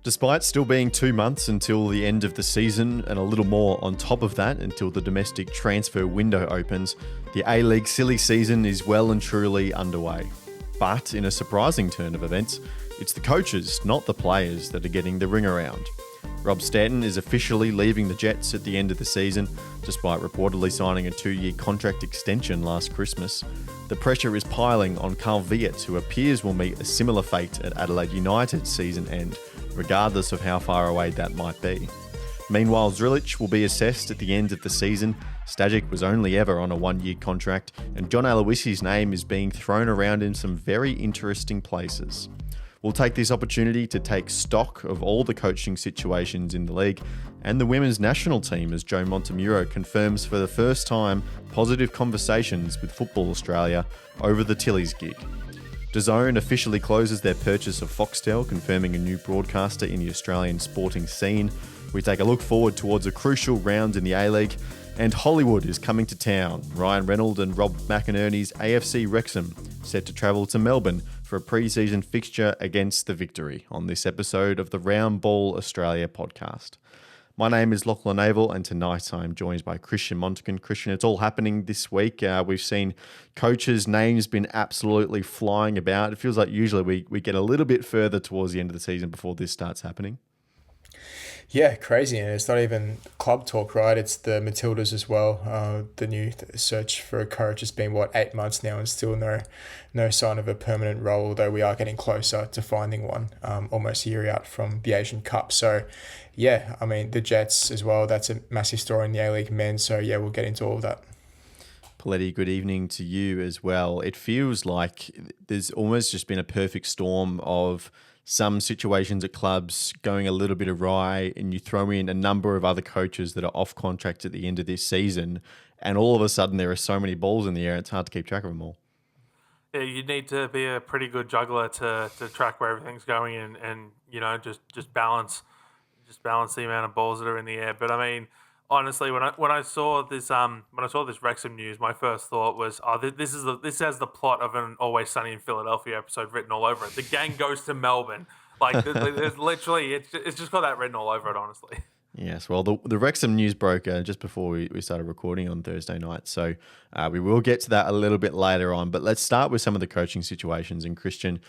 Despite still being 2 months until the end of the season and a little more on top of that until the domestic transfer window opens, the A-League silly season is well and truly underway. But in a surprising turn of events, it's the coaches, not the players, that are getting the ring around. Rob Stanton is officially leaving the Jets at the end of the season, despite reportedly signing a 2-year contract extension last Christmas. The pressure is piling on Carl Viet, who appears will meet a similar fate at Adelaide United season end, regardless of how far away that might be. Meanwhile, Zrilic will be assessed at the end of the season. Stajic was only ever on a 1-year contract, and John Aloisi's name is being thrown around in some very interesting places. We'll take this opportunity to take stock of all the coaching situations in the league and the women's national team, as Joe Montemuro confirms for the first time positive conversations with Football Australia over the Tillies gig. DAZN officially closes their purchase of Foxtel, confirming a new broadcaster in the Australian sporting scene. We take a look forward towards a crucial round in the A-League, and Hollywood is coming to town. Ryan Reynold and Rob McInerney's AFC Wrexham set to travel to Melbourne for a pre-season fixture against the Victory on this episode of the Round Ball Australia podcast. My name is Lachlan Avil, and tonight I'm joined by Christian Montegan. Christian, it's all happening this week. We've seen coaches' names been absolutely flying about. It feels like usually we get a little bit further towards the end of the season before this starts happening. Yeah, crazy. And it's not even club talk, right? It's the Matildas as well. The new search for a coach has been, 8 months now, and still no sign of a permanent role, although we are getting closer to finding one, almost a year out from the Asian Cup. So, yeah, I mean, the Jets as well, that's a massive story in the A-League men. So, yeah, we'll get into all of that. Poletti, good evening to you as well. It feels like there's almost just been a perfect storm of some situations at clubs going a little bit awry, and you throw in a number of other coaches that are off contract at the end of this season, and all of a sudden there are so many balls in the air, it's hard to keep track of them all. Yeah, you need to be a pretty good juggler to track where everything's going and you know, just balance the amount of balls that are in the air. But I mean, honestly, when I saw this Wrexham news, my first thought was, this has the plot of an Always Sunny in Philadelphia episode written all over it. The gang goes to Melbourne. Like, there's literally, it's just got that written all over it, honestly. Yes, well, the Wrexham news broke just before we started recording on Thursday night, so we will get to that a little bit later on. But let's start with some of the coaching situations. And Christian,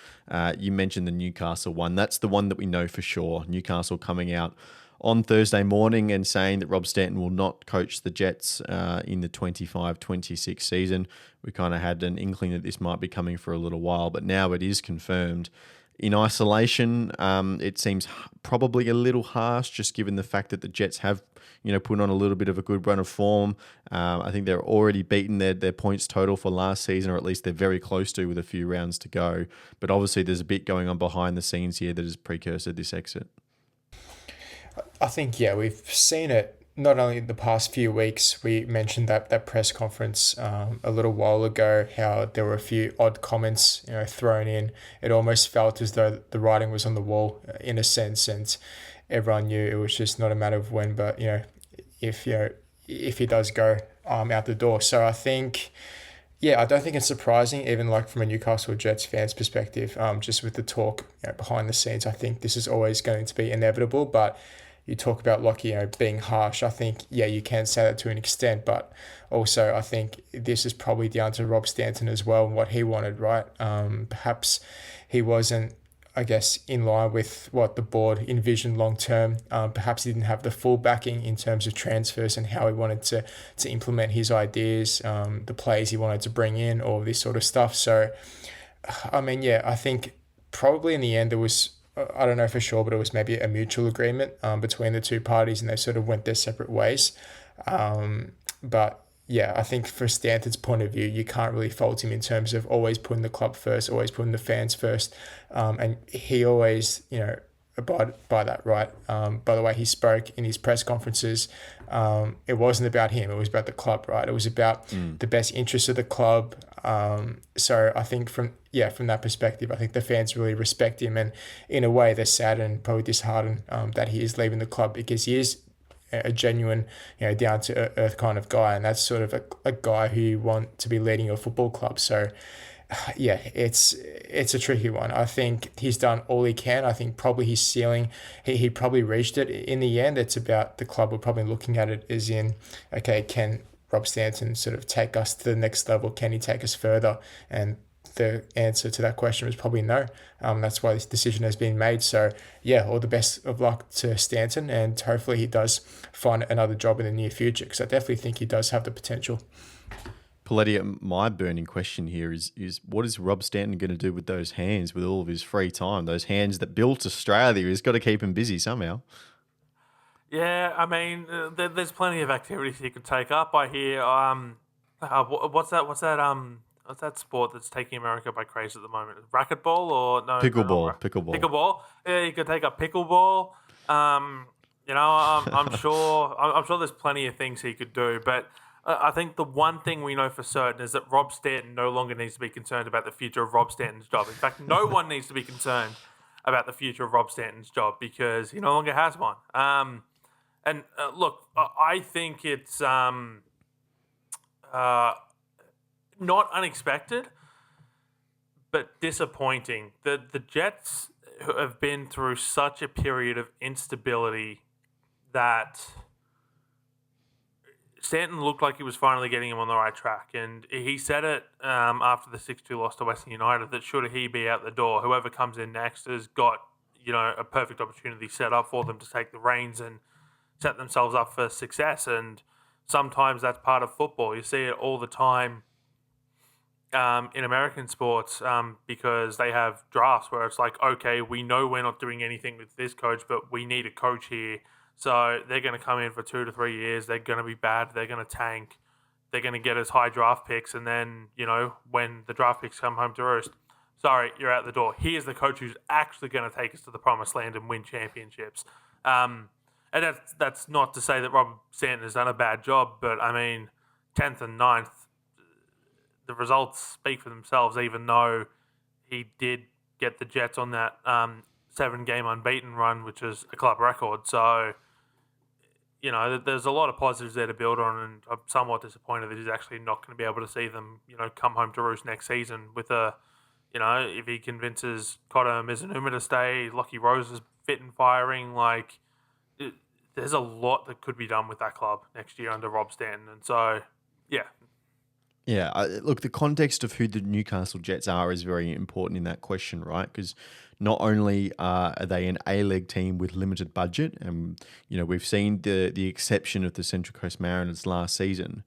you mentioned the Newcastle one. That's the one that we know for sure. Newcastle coming out on Thursday morning and saying that Rob Stanton will not coach the Jets in the 25-26 season. We kind of had an inkling that this might be coming for a little while, but now it is confirmed. In isolation, it seems probably a little harsh, just given the fact that the Jets have, put on a little bit of a good run of form. I think they're already beaten their points total for last season, or at least they're very close to, with a few rounds to go. But obviously there's a bit going on behind the scenes here that has precursored this exit. I think, we've seen it not only in the past few weeks. We mentioned that press conference a little while ago, how there were a few odd comments thrown in. It almost felt as though the writing was on the wall in a sense, and everyone knew it was just not a matter of when, but if he does go out the door. So I think, I don't think it's surprising, even like from a Newcastle Jets fans perspective, just with the talk behind the scenes. I think this is always going to be inevitable, but you talk about Lockie, being harsh. I think, you can say that to an extent, but also I think this is probably down to Rob Stanton as well and what he wanted, right? Perhaps he wasn't, I guess, in line with what the board envisioned long term. Perhaps he didn't have the full backing in terms of transfers and how he wanted to implement his ideas, the players he wanted to bring in, all this sort of stuff. So, I mean, I think probably in the end there was, I don't know for sure, but it was maybe a mutual agreement between the two parties, and they sort of went their separate ways. But I think for Stanton's point of view, you can't really fault him in terms of always putting the club first, always putting the fans first. And he always, abided by that, right? By the way he spoke in his press conferences, it wasn't about him, it was about the club, right? It was about the best interests of the club. So I think from that perspective, I think the fans really respect him, and in a way they're sad and probably disheartened that he is leaving the club, because he is a genuine, down to earth kind of guy, and that's sort of a guy who you want to be leading your football club. So yeah, it's a tricky one. I think he's done all he can. I think probably his ceiling, he probably reached it. In the end, it's about the club. We're probably looking at it as in, okay, can Rob Stanton sort of take us to the next level? Can he take us further? And the answer to that question was probably no. That's why this decision has been made. So yeah, all the best of luck to Stanton, and hopefully he does find another job in the near future, because I definitely think he does have the potential. Poletti, my burning question here is what is Rob Stanton going to do with those hands, with all of his free time? Those hands that built Australia, he's got to keep him busy somehow. Yeah, I mean, there's plenty of activities he could take up. I hear, what's that sport that's taking America by craze at the moment? Racquetball or no? Pickleball. Pickleball. Yeah, you could take up pickleball. I'm sure there's plenty of things he could do, but I think the one thing we know for certain is that Rob Stanton no longer needs to be concerned about the future of Rob Stanton's job. In fact, no one needs to be concerned about the future of Rob Stanton's job, because he no longer has one. Look, I think it's not unexpected, but disappointing. The Jets have been through such a period of instability that Stanton looked like he was finally getting him on the right track. And he said it after the 6-2 loss to Western United that should he be out the door, whoever comes in next has got, a perfect opportunity set up for them to take the reins and set themselves up for success. And sometimes that's part of football. You see it all the time in American sports because they have drafts where it's like, okay, we know we're not doing anything with this coach, but we need a coach here. So they're going to come in for 2 to 3 years. They're going to be bad. They're going to tank. They're going to get us high draft picks. And then, when the draft picks come home to roost, sorry, you're out the door. Here's the coach who's actually going to take us to the promised land and win championships. And that's not to say that Rob Stanton has done a bad job, but I mean, 10th and 9th, the results speak for themselves, even though he did get the Jets on that 7-game unbeaten run, which is a club record. So, there's a lot of positives there to build on, and I'm somewhat disappointed that he's actually not going to be able to see them, come home to roost next season with if he convinces Cotter Mizunuma to stay, Lockie Rose is fit and firing, there's a lot that could be done with that club next year under Rob Stanton. And so, yeah. Yeah, look, the context of who the Newcastle Jets are is very important in that question, right? Because not only are they an A-League team with limited budget, and we've seen the exception of the Central Coast Mariners last season,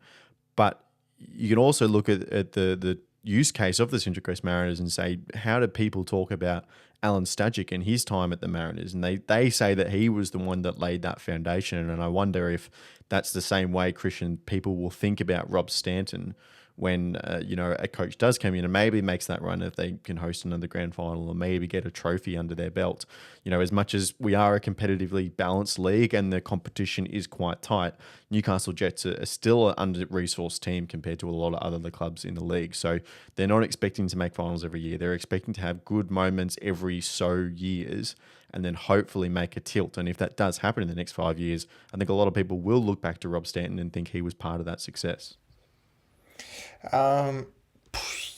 but you can also look at the use case of the Central Coast Mariners and say, how do people talk about Alan Stajic and his time at the Mariners? And they say that he was the one that laid that foundation, and I wonder if that's the same way, Christian, people will think about Rob Stanton when a coach does come in and maybe makes that run if they can host another grand final or maybe get a trophy under their belt. As much as we are a competitively balanced league and the competition is quite tight, Newcastle Jets are still an under-resourced team compared to a lot of other clubs in the league. So they're not expecting to make finals every year. They're expecting to have good moments every so years and then hopefully make a tilt. And if that does happen in the next 5 years, I think a lot of people will look back to Rob Stanton and think he was part of that success.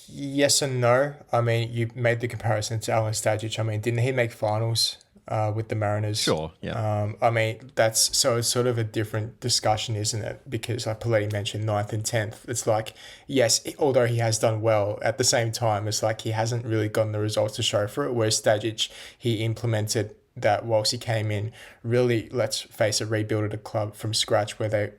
Yes and no. I mean, you made the comparison to Alan Stajic. I mean, didn't he make finals with the Mariners? Sure, yeah. I mean, it's sort of a different discussion, isn't it? Because like Poletti mentioned, 9th and 10th. It's like, yes, although he has done well, at the same time, it's like he hasn't really gotten the results to show for it. Whereas Stajic, he implemented that whilst he came in, really, let's face it, rebuilt a club from scratch where they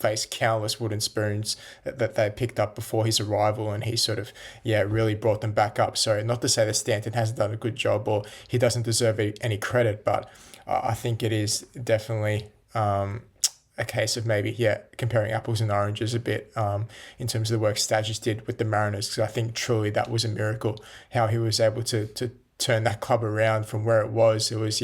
face countless wooden spoons that they picked up before his arrival, and he sort of really brought them back up. So not to say that Stanton hasn't done a good job or he doesn't deserve any credit, but I think it is definitely a case of maybe comparing apples and oranges a bit in terms of the work Stajic did with the Mariners, because I think truly that was a miracle how he was able to turn that club around from where it was. It was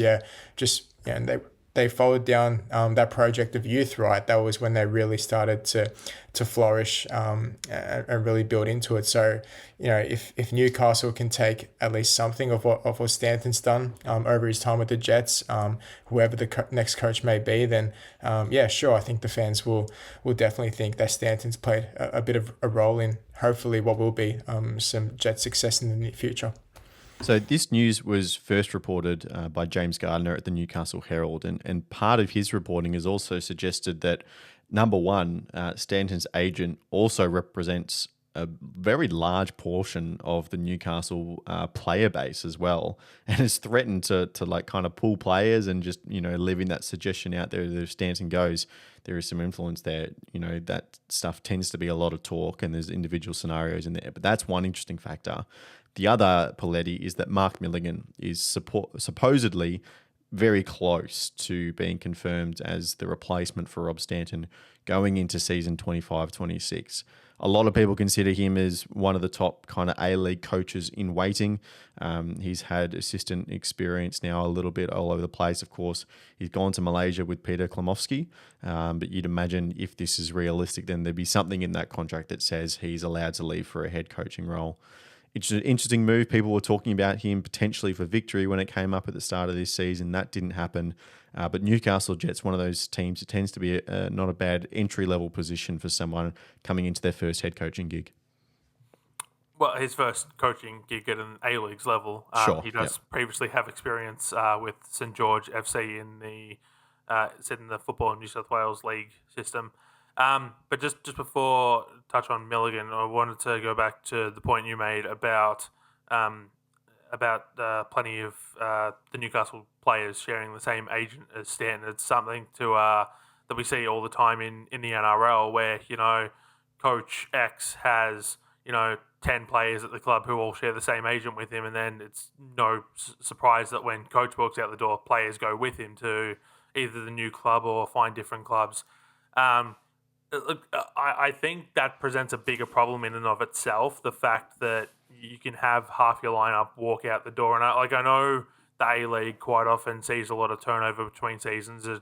and they followed down that project of youth right, that was when they really started to flourish, and really build into it. So, if Newcastle can take at least something of what Stanton's done over his time with the Jets, whoever the next coach may be, then yeah, sure, I think the fans will definitely think that Stanton's played a bit of a role in hopefully what will be some Jet success in the near future. So this news was first reported by James Gardner at the Newcastle Herald, and part of his reporting has also suggested that, number one, Stanton's agent also represents a very large portion of the Newcastle player base as well, and has threatened to like kind of pull players and just leaving that suggestion out there that if Stanton goes, there is some influence there. That stuff tends to be a lot of talk, and there's individual scenarios in there, but that's one interesting factor. The other, Poletti, is that Mark Milligan is supposedly very close to being confirmed as the replacement for Rob Stanton going into season 25-26. A lot of people consider him as one of the top kind of A-League coaches in waiting. He's had assistant experience now a little bit all over the place. Of course, he's gone to Malaysia with Peter Klimowski, but you'd imagine if this is realistic, then there'd be something in that contract that says he's allowed to leave for a head coaching role. It's an interesting move. People were talking about him potentially for victory when it came up at the start of this season. That didn't happen. But Newcastle Jets, one of those teams, it tends to be not a bad entry-level position for someone coming into their first head coaching gig. Well, his first coaching gig at an A-Leagues level. Sure, He does previously have experience with St George FC in the Football New South Wales League system. But just before touch on Milligan, I wanted to go back to the point you made about plenty of the Newcastle players sharing the same agent as Stanton. It's something that we see all the time in the NRL, where Coach X has 10 players at the club who all share the same agent with him, and then it's no surprise that when Coach walks out the door, players go with him to either the new club or find different clubs. Look, I think that presents a bigger problem in and of itself. The fact that you can have half your lineup walk out the door, and I know the A-League quite often sees a lot of turnover between seasons. It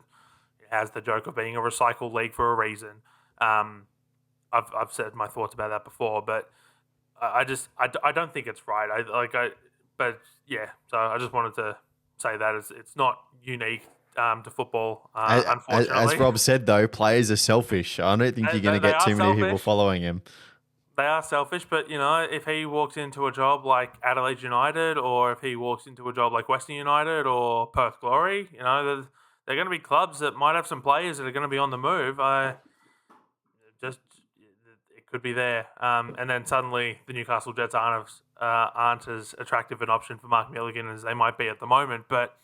has the joke of being a recycled league for a reason. I've said my thoughts about that before, but I don't think it's right. But yeah. So I just wanted to say that it's not unique to football, unfortunately. As Rob said, though, players are selfish. I don't think you're going to get too many people following him. They are selfish, but, if he walks into a job like Adelaide United, or if he walks into a job like Western United or Perth Glory, they're going to be clubs that might have some players that are going to be on the move. It could be there. And then suddenly the Newcastle Jets aren't as attractive an option for Mark Milligan as they might be at the moment, but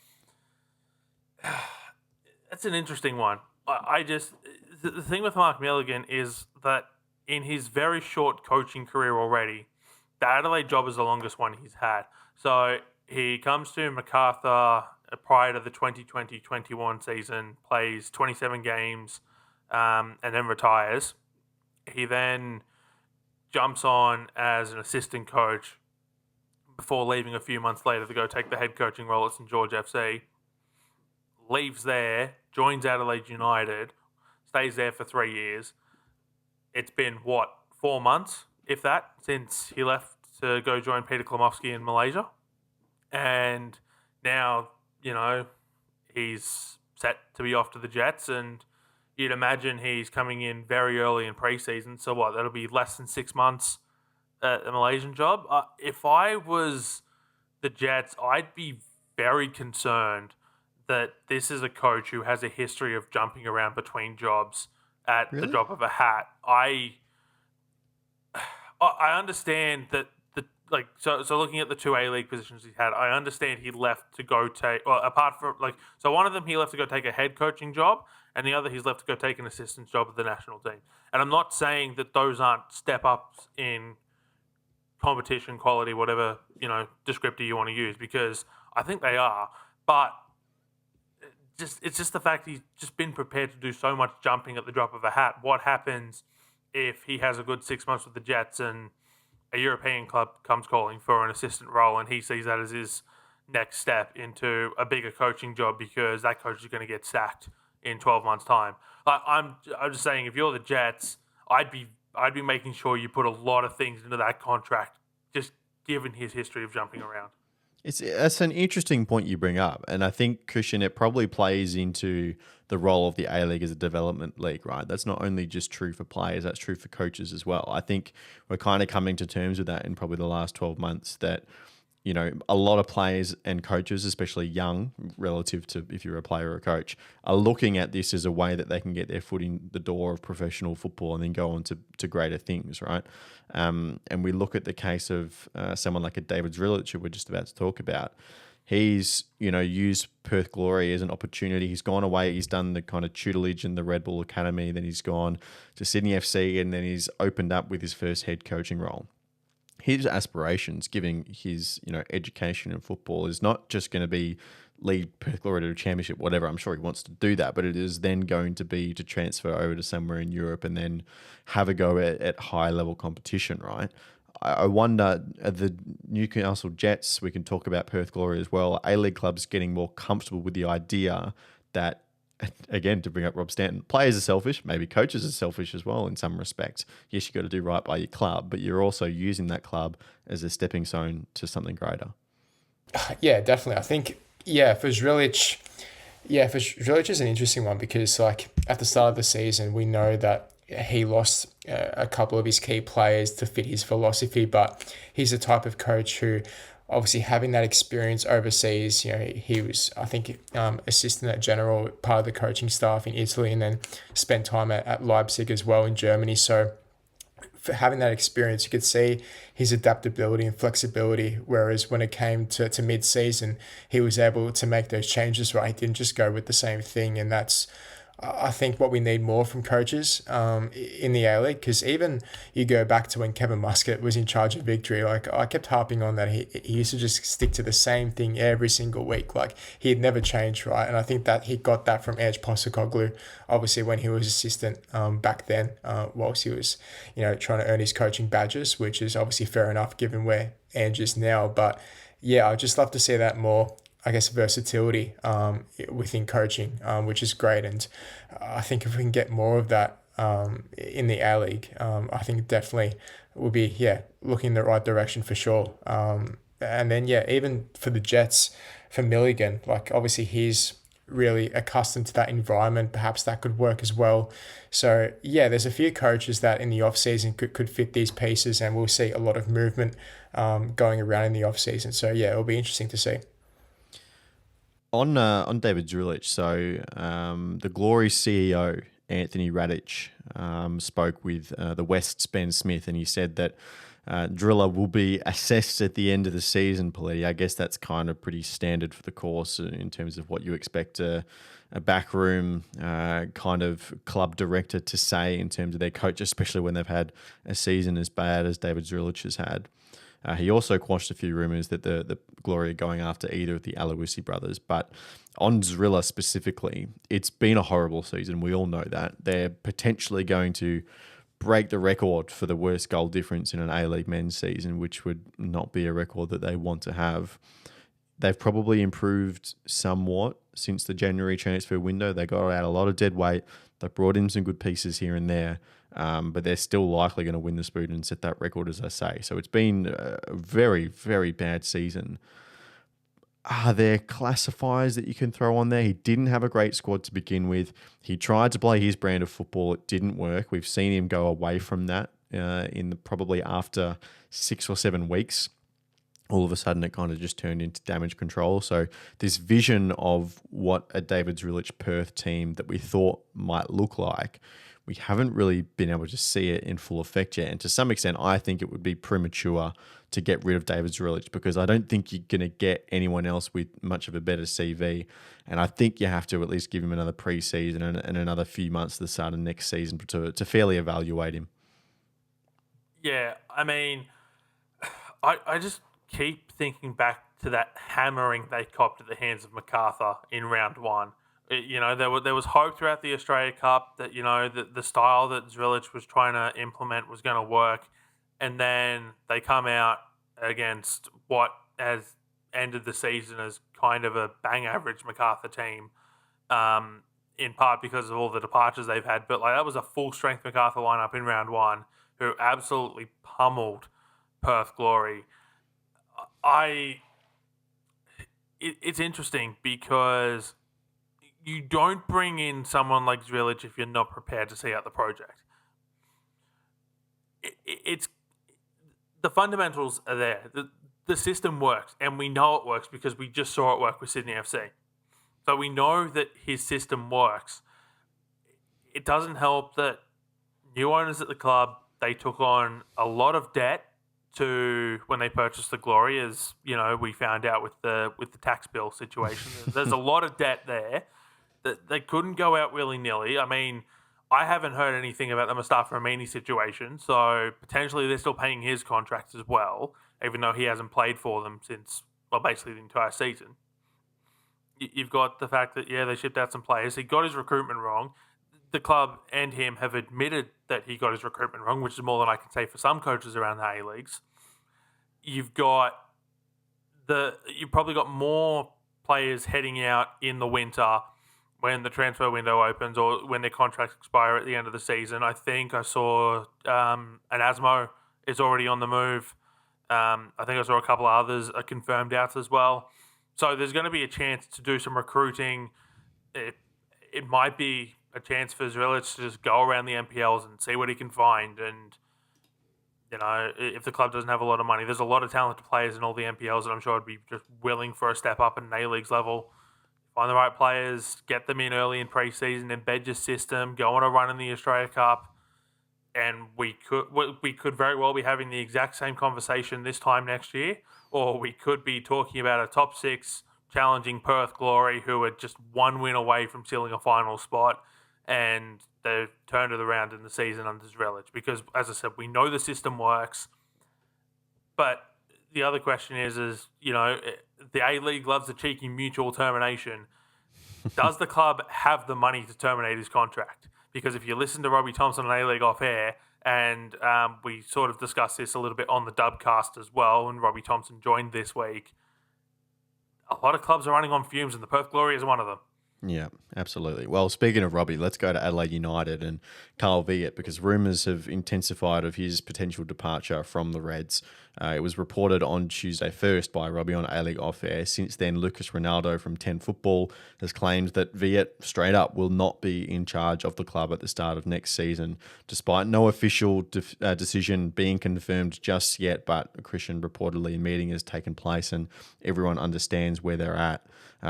that's an interesting one. The thing with Mark Milligan is that in his very short coaching career already, the Adelaide job is the longest one he's had. So he comes to MacArthur prior to the 2020-21 season, plays 27 games, and then retires. He then jumps on as an assistant coach before leaving a few months later to go take the head coaching role at St George FC. Leaves there, joins Adelaide United, stays there for 3 years. It's been, 4 months, if that, since he left to go join Peter Klimowski in Malaysia. And now, he's set to be off to the Jets, and you'd imagine he's coming in very early in pre-season. So that'll be less than 6 months at the Malaysian job. If I was the Jets, I'd be very concerned that this is a coach who has a history of jumping around between jobs at the drop of a hat. I understand that so looking at the two A-League positions he's had, I understand he left to go take, apart from so one of them he left to go take a head coaching job, and the other he's left to go take an assistant job at the national team. And I'm not saying that those aren't step ups in competition, quality, whatever, descriptor you want to use, because I think they are. But it's just the fact he's just been prepared to do so much jumping at the drop of a hat. What happens if he has a good 6 months with the Jets and a European club comes calling for an assistant role and he sees that as his next step into a bigger coaching job because that coach is going to get sacked in 12 months' time. I'm just saying, if you're the Jets, I'd be making sure you put a lot of things into that contract, just given his history of jumping around. That's an interesting point you bring up, and I think, Christian, it probably plays into the role of the A-League as a development league, right? That's not only just true for players, that's true for coaches as well. I think we're kind of coming to terms with that in probably the last 12 months that, you know, a lot of players and coaches, especially young, relative to if you're a player or a coach, are looking at this as a way that they can get their foot in the door of professional football and then go on to greater things, right? And we look at the case of someone like a David Zrilic, who we're just about to talk about. He's, you know, used Perth Glory as an opportunity. He's gone away. He's done the kind of tutelage in the Red Bull Academy. Then he's gone to Sydney FC, and then he's opened up with his first head coaching role. His aspirations, given his, you know, education in football, is not just going to be lead Perth Glory to a championship, whatever. I'm sure he wants to do that, but it is then going to be to transfer over to somewhere in Europe and then have a go at high level competition, right? I wonder, the Newcastle Jets, we can talk about Perth Glory as well, A-League clubs getting more comfortable with the idea that, again, to bring up Rob Stanton, players are selfish, maybe coaches are selfish as well in some respects. Yes, you've got to do right by your club, but you're also using that club as a stepping stone to something greater. Yeah, definitely. I think, for Zrilic, is an interesting one because, like, at the start of the season, we know that he lost a couple of his key players to fit his philosophy, but he's the type of coach who, obviously having that experience overseas, you know, he was, I think, assistant at general, part of the coaching staff in Italy, and then spent time at Leipzig as well in Germany. So for having that experience, you could see his adaptability and flexibility, whereas when it came to mid-season, he was able to make those changes, right? He didn't just go with the same thing, and that's, I think, what we need more from coaches in the A-League, because even you go back to when Kevin Muscat was in charge of Victory, like, I kept harping on that he used to just stick to the same thing every single week. Like, he had never changed, right? And I think that he got that from Edge Postecoglou, obviously, when he was assistant back then, whilst he was, you know, trying to earn his coaching badges, which is obviously fair enough given where Ange is now. But yeah, I'd just love to see that more, I guess, versatility within coaching, which is great. And I think if we can get more of that in the A-League, I think definitely we'll be, looking in the right direction for sure. And then, even for the Jets, for Milligan, like, obviously he's really accustomed to that environment. Perhaps that could work as well. So, there's a few coaches that in the off-season could fit these pieces, and we'll see a lot of movement going around in the off-season. So, it'll be interesting to see. On David Zrilic, so the Glory CEO, Anthony Radic, spoke with the West's Ben Smith, and he said that Driller will be assessed at the end of the season, Poletti. I guess that's kind of pretty standard for the course in terms of what you expect a backroom kind of club director to say in terms of their coach, especially when they've had a season as bad as David Zrilic has had. He also quashed a few rumours that the Glory are going after either of the Aloisi brothers. But on Zrilla specifically, it's been a horrible season. We all know that. They're potentially going to break the record for the worst goal difference in an A-League men's season, which would not be a record that they want to have. They've probably improved somewhat since the January transfer window. They got out a lot of dead weight. They brought in some good pieces here and there. But they're still likely going to win the spoon and set that record, as I say. So it's been a very, very bad season. Are there classifiers that you can throw on there? He didn't have a great squad to begin with. He tried to play his brand of football. It didn't work. We've seen him go away from that probably after 6 or 7 weeks. All of a sudden, it kind of just turned into damage control. So this vision of what a David Zrilic Perth team that we thought might look like, we haven't really been able to see it in full effect yet. And to some extent, I think it would be premature to get rid of David Zrilic because I don't think you're going to get anyone else with much of a better CV. And I think you have to at least give him another pre-season and another few months to the start of next season to fairly evaluate him. Yeah, I mean, I just keep thinking back to that hammering they copped at the hands of MacArthur in round one. There was hope throughout the Australia Cup that, the style that Zrilic was trying to implement was going to work. And then they come out against what, as ended the season as kind of a bang average MacArthur team, in part because of all the departures they've had. But like that was a full strength MacArthur lineup in round one, who absolutely pummeled Perth Glory. It's interesting because you don't bring in someone like Zvilic if you're not prepared to see out the project. It's the fundamentals are there. The system works, and we know it works because we just saw it work with Sydney FC. So we know that his system works. It doesn't help that new owners at the club, they took on a lot of debt to when they purchased the Glory, as you know, we found out with the tax bill situation. There's a lot of debt there that they couldn't go out willy-nilly. I mean, I haven't heard anything about the Mustafa Amini situation, so potentially they're still paying his contract as well, even though he hasn't played for them since, well, basically the entire season. You've got the fact that, they shipped out some players. He got his recruitment wrong. The club and him have admitted that he got his recruitment wrong, which is more than I can say for some coaches around the A-Leagues. You've probably got more players heading out in the winter when the transfer window opens or when their contracts expire at the end of the season. I think I saw an Asmo is already on the move. I think I saw a couple of others are confirmed out as well. So there's going to be a chance to do some recruiting. It might be a chance for Zvilic to just go around the NPLs and see what he can find. And, if the club doesn't have a lot of money, there's a lot of talented players in all the NPLs that I'm sure would be just willing for a step up at an A-Leagues level. Find the right players, get them in early in pre-season, embed your system, go on a run in the Australia Cup. And we could very well be having the exact same conversation this time next year, or we could be talking about a top six challenging Perth Glory, who are just one win away from sealing a final spot, and they've turned it around in the season under Zvilic. Because, as I said, we know the system works, but the other question is the A-League loves the cheeky mutual termination. Does the club have the money to terminate his contract? Because if you listen to Robbie Thompson on A-League off air, and we sort of discussed this a little bit on the Dubcast as well, and Robbie Thompson joined this week, a lot of clubs are running on fumes, and the Perth Glory is one of them. Yeah, absolutely. Well, speaking of Robbie, let's go to Adelaide United and Carl Viet, because rumours have intensified of his potential departure from the Reds. It was reported on Tuesday first by Robbie on A-League off air. Since then, Lucas Reynold from 10 Football has claimed that Viet, straight up, will not be in charge of the club at the start of next season, despite no official decision being confirmed just yet. But Christian, reportedly, a meeting has taken place and everyone understands where they're at.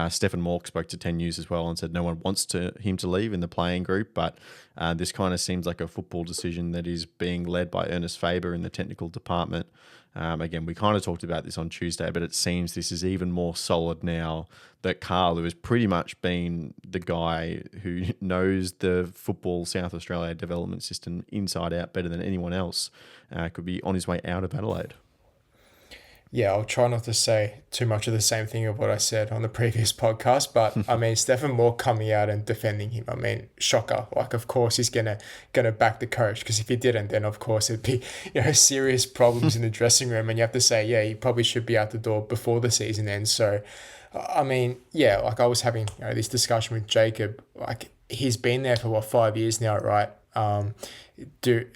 Stefan Mork spoke to 10 News as well and said no one wants him to leave in the playing group, but this kind of seems like a football decision that is being led by Ernest Faber in the technical department. Again, we kind of talked about this on Tuesday, but it seems this is even more solid now that Carl, who has pretty much been the guy who knows the football South Australia development system inside out better than anyone else, could be on his way out of Adelaide. Yeah, I'll try not to say too much of the same thing of what I said on the previous podcast, but I mean, Stephen Moore coming out and defending him, I mean, shocker. Like, of course he's gonna back the coach, because if he didn't, then of course it'd be serious problems in the dressing room, and you have to say, yeah, he probably should be out the door before the season ends. So, I mean, yeah, like I was having this discussion with Jacob. Like, he's been there for 5 years now, right? Are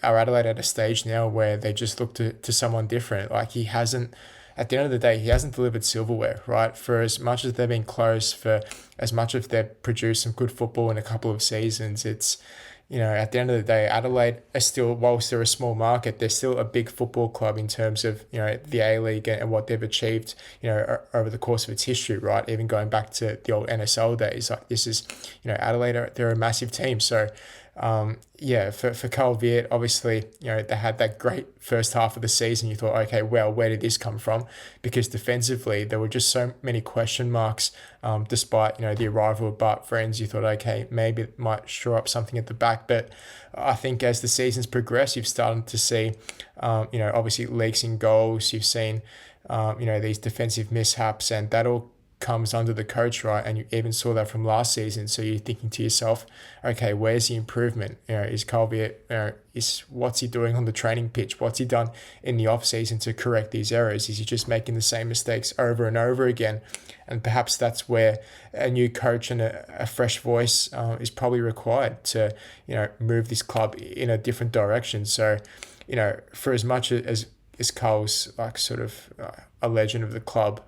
Adelaide at a stage now where they just look to someone different? Like, he hasn't. At the end of the day, he hasn't delivered silverware, right? For as much as they've been close, for as much as they've produced some good football in a couple of seasons, it's, at the end of the day, Adelaide are still, whilst they're a small market, they're still a big football club in terms of, the A-League and what they've achieved, over the course of its history, right? Even going back to the old NSL days, like this is, Adelaide, they're a massive team. So, for Carl Viet, obviously, they had that great first half of the season. You thought, okay, well, where did this come from? Because defensively, there were just so many question marks, despite, the arrival of Bart Friends. You thought, okay, maybe it might shore up something at the back. But I think as the seasons progress, you've started to see, obviously leaks in goals. You've seen, these defensive mishaps, and that all comes under the coach, right? And you even saw that from last season. So you're thinking to yourself, okay, where's the improvement? Is Colby, what's he doing on the training pitch? What's he done in the off season to correct these errors? Is he just making the same mistakes over and over again? And perhaps that's where a new coach and a fresh voice is probably required to, move this club in a different direction. So, for as much as Carl's like sort of a legend of the club.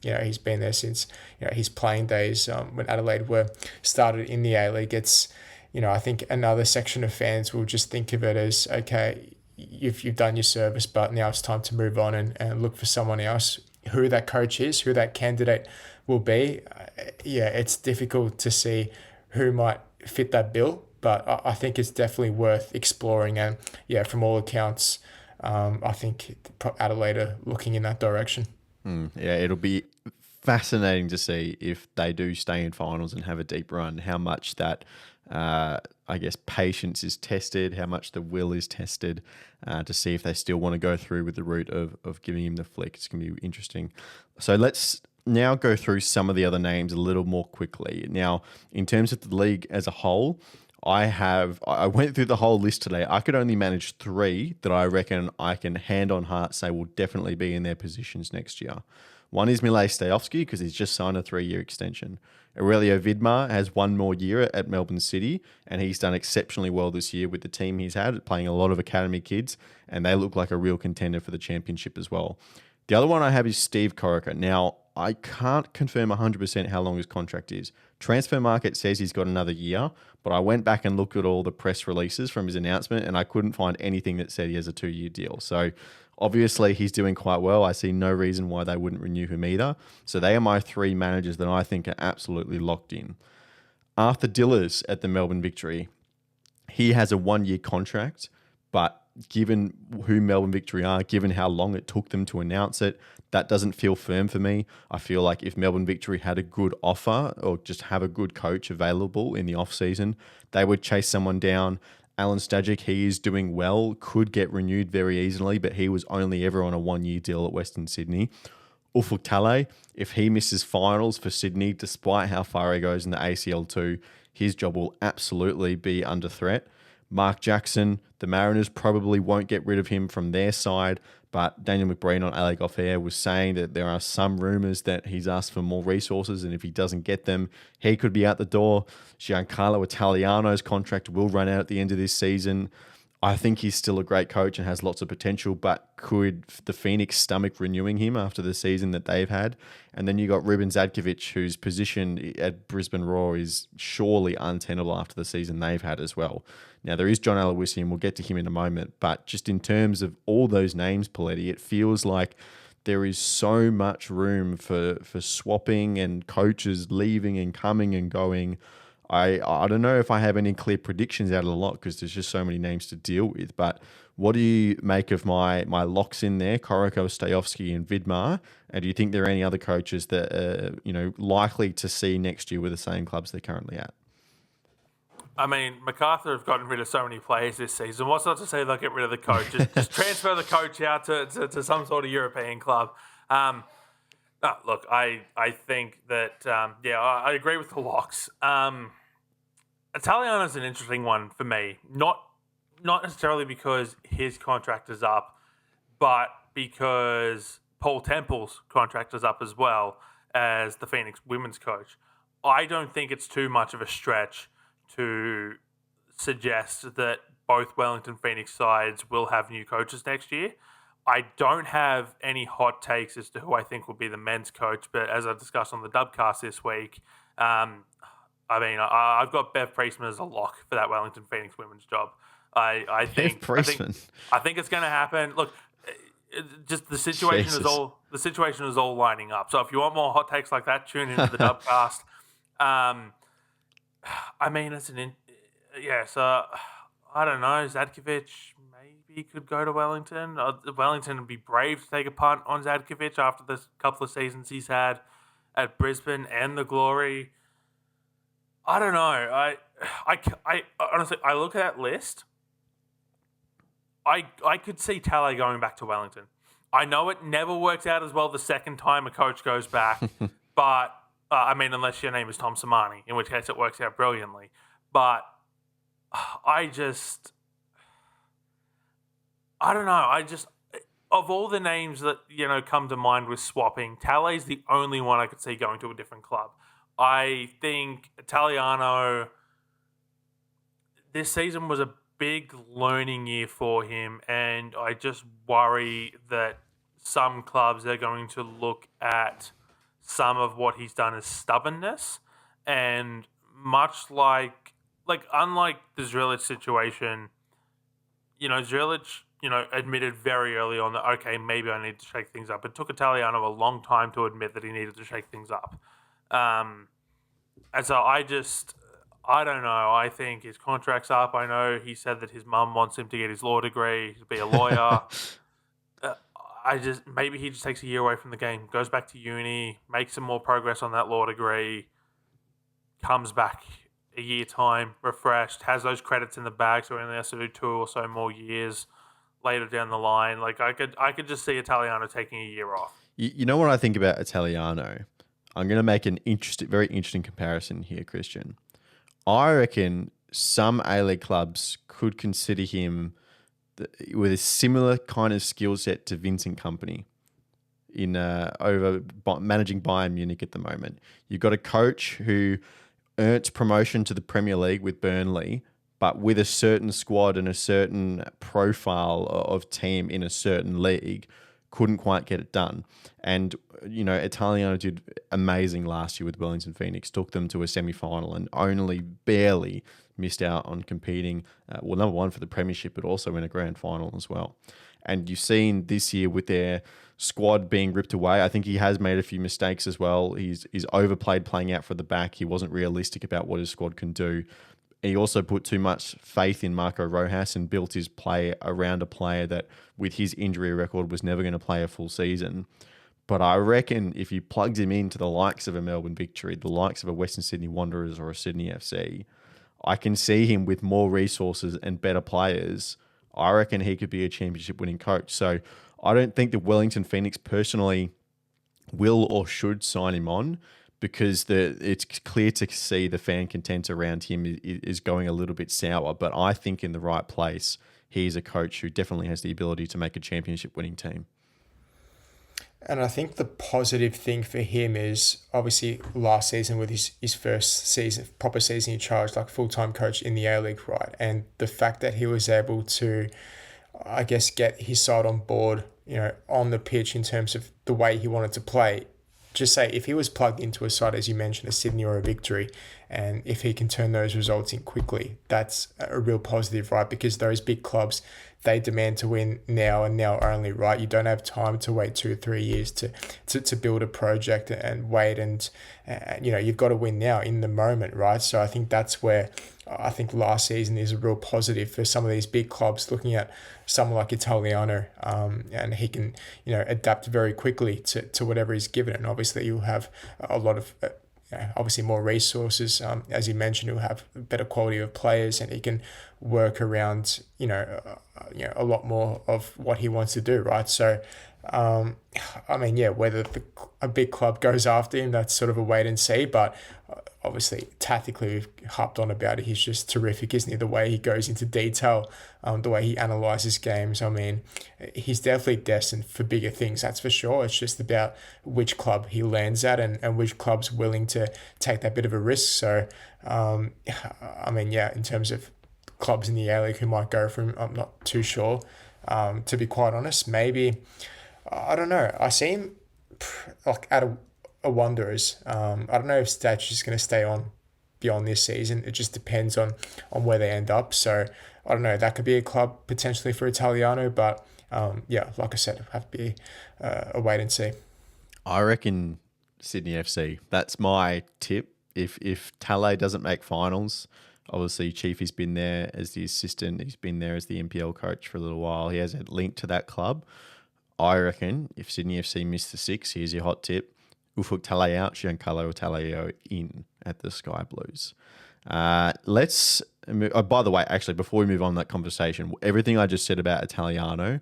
He's been there since his playing days when Adelaide were started in the A-League. It's I think another section of fans will just think of it as, okay, you've done your service, but now it's time to move on and look for someone else. Who that coach is, who that candidate will be, it's difficult to see who might fit that bill, but I think it's definitely worth exploring. And from all accounts, I think Adelaide are looking in that direction. It'll be fascinating to see if they do stay in finals and have a deep run, how much that, patience is tested, how much the will is tested, to see if they still want to go through with the route of giving him the flick. It's going to be interesting. So let's now go through some of the other names a little more quickly. Now, in terms of the league as a whole, I went through the whole list today. I could only manage 3 that I reckon I can hand on heart say will definitely be in their positions next year. One is Milej Stajovski because he's just signed a 3-year extension. Aurelio Vidmar has 1 more year at Melbourne City, and he's done exceptionally well this year with the team he's had, playing a lot of academy kids, and they look like a real contender for the championship as well. The other one I have is Steve Corica. Now, I can't confirm 100% how long his contract is. Transfer Market says he's got another year, but I went back and looked at all the press releases from his announcement and I couldn't find anything that said he has a 2-year deal. So obviously he's doing quite well. I see no reason why they wouldn't renew him either. So they are my 3 managers that I think are absolutely locked in. Arthur Dillers at the Melbourne Victory. He has a 1-year contract, but given who Melbourne Victory are, given how long it took them to announce it, that doesn't feel firm for me. I feel like if Melbourne Victory had a good offer or just have a good coach available in the off-season, they would chase someone down. Alan Stajic, he is doing well, could get renewed very easily, but he was only ever on a 1-year deal at Western Sydney. Ufuk Talay, if he misses finals for Sydney, despite how far he goes in the ACL2, his job will absolutely be under threat. Mark Jackson, the Mariners probably won't get rid of him from their side, but Daniel McBreen on LA Golf Air was saying that there are some rumours that he's asked for more resources, and if he doesn't get them, he could be out the door. Giancarlo Italiano's contract will run out at the end of this season. I think he's still a great coach and has lots of potential, but could the Phoenix stomach renewing him after the season that they've had? And then you got Ruben Zadkovic, whose position at Brisbane Roar is surely untenable after the season they've had as well. Now, there is John Aloisi, and we'll get to him in a moment, but just in terms of all those names, Poletti, it feels like there is so much room for swapping and coaches leaving and coming and going. I don't know if I have any clear predictions out of the lot because there's just so many names to deal with. But what do you make of my locks in there, Corica, Stajovski and Vidmar? And do you think there are any other coaches that are likely to see next year with the same clubs they're currently at? I mean, MacArthur have gotten rid of so many players this season. What's not to say they'll get rid of the coach? Just transfer the coach out to some sort of European club. Look, I think that, I agree with the locks. Italiano's an interesting one for me. Not necessarily because his contract is up, but because Paul Temple's contract is up as well as the Phoenix women's coach. I don't think it's too much of a stretch to suggest that both Wellington Phoenix sides will have new coaches next year. I don't have any hot takes as to who I think will be the men's coach, but as I discussed on the Dubcast this week, I've got Bev Priestman as a lock for that Wellington Phoenix women's job. I think it's going to happen. Look, just the situation is all lining up. So if you want more hot takes like that, tune into the Dubcast. So I don't know. Zadkovic maybe could go to Wellington. Wellington would be brave to take a punt on Zadkovic after the couple of seasons he's had at Brisbane and the Glory. I don't know. I honestly, I look at that list. I could see Talay going back to Wellington. I know it never works out as well the second time a coach goes back, But, I mean, unless your name is Tom Samani, in which case it works out brilliantly. But I don't know. Of all the names that, come to mind with swapping, Talle's the only one I could see going to a different club. I think Italiano, this season was a big learning year for him, and I just worry that some clubs are going to look at some of what he's done as stubbornness, and much unlike the Zrilic situation, Zrilic, admitted very early on that, okay, maybe I need to shake things up. It took Italiano a long time to admit that he needed to shake things up. And so I don't know. I think his contract's up. I know he said that his mum wants him to get his law degree, to be a lawyer. Maybe he just takes a year away from the game, goes back to uni, makes some more progress on that law degree, comes back a year time, refreshed, has those credits in the bag, so he only has to do 2 or so more years later down the line. Like I could just see Italiano taking a year off. You know what I think about Italiano? I'm going to make an very interesting comparison here, Christian. I reckon some A-League clubs could consider him with a similar kind of skill set to Vincent Kompany in managing Bayern Munich at the moment. You've got a coach who earned promotion to the Premier League with Burnley, but with a certain squad and a certain profile of team in a certain league, couldn't quite get it done. And, Italiano did amazing last year with Wellington Phoenix, took them to a semi-final and only barely missed out on competing, number one for the premiership, but also in a grand final as well. And you've seen this year with their squad being ripped away, I think he has made a few mistakes as well. He's overplayed playing out for the back. He wasn't realistic about what his squad can do. He also put too much faith in Marco Rojas and built his play around a player that, with his injury record, was never going to play a full season. But I reckon if you plugged him into the likes of a Melbourne Victory, the likes of a Western Sydney Wanderers or a Sydney FC, I can see him with more resources and better players. I reckon he could be a championship-winning coach. So I don't think that Wellington Phoenix personally will or should sign him on, because it's clear to see the fan content around him is going a little bit sour. But I think in the right place, he's a coach who definitely has the ability to make a championship-winning team. And I think the positive thing for him is obviously last season with his first season, proper season in charge, like full-time coach in the A-League, right? And the fact that he was able to, I guess, get his side on board, on the pitch in terms of the way he wanted to play. Just say if he was plugged into a side, as you mentioned, a Sydney or a Victory, and if he can turn those results in quickly, that's a real positive, right? Because those big clubs, they demand to win now and now only, right? You don't have time to wait 2 or 3 years to build a project and wait, and you've got to win now in the moment, right? So I think that's where I think last season is a real positive for some of these big clubs looking at someone like Italiano, and he can adapt very quickly to whatever he's given, and obviously you'll have a lot of obviously more resources, as you mentioned, he'll have better quality of players, and he can work around a lot more of what he wants to do, right? So whether a big club goes after him, that's sort of a wait and see, but obviously tactically we've harped on about it. He's just terrific, isn't he? The way he goes into detail, the way he analyzes games. I mean, he's definitely destined for bigger things, that's for sure. It's just about which club he lands at and which club's willing to take that bit of a risk. So, in terms of clubs in the A-League who might go for him, I'm not too sure. To be quite honest, maybe, I don't know. I see him at a Wanderers. I don't know if Statch is going to stay on beyond this season. It just depends on where they end up. So I don't know. That could be a club potentially for Italiano, but like I said, it'll have to be a wait and see. I reckon Sydney FC. That's my tip. If Tale doesn't make finals, obviously Chiefy's been there as the assistant. He's been there as the NPL coach for a little while. He has a link to that club. I reckon if Sydney FC miss the 6, here's your hot tip. Ufuk Tale out, Giancarlo Taleo in at the Sky Blues. Let's move, by the way, actually, before we move on that conversation, everything I just said about Italiano,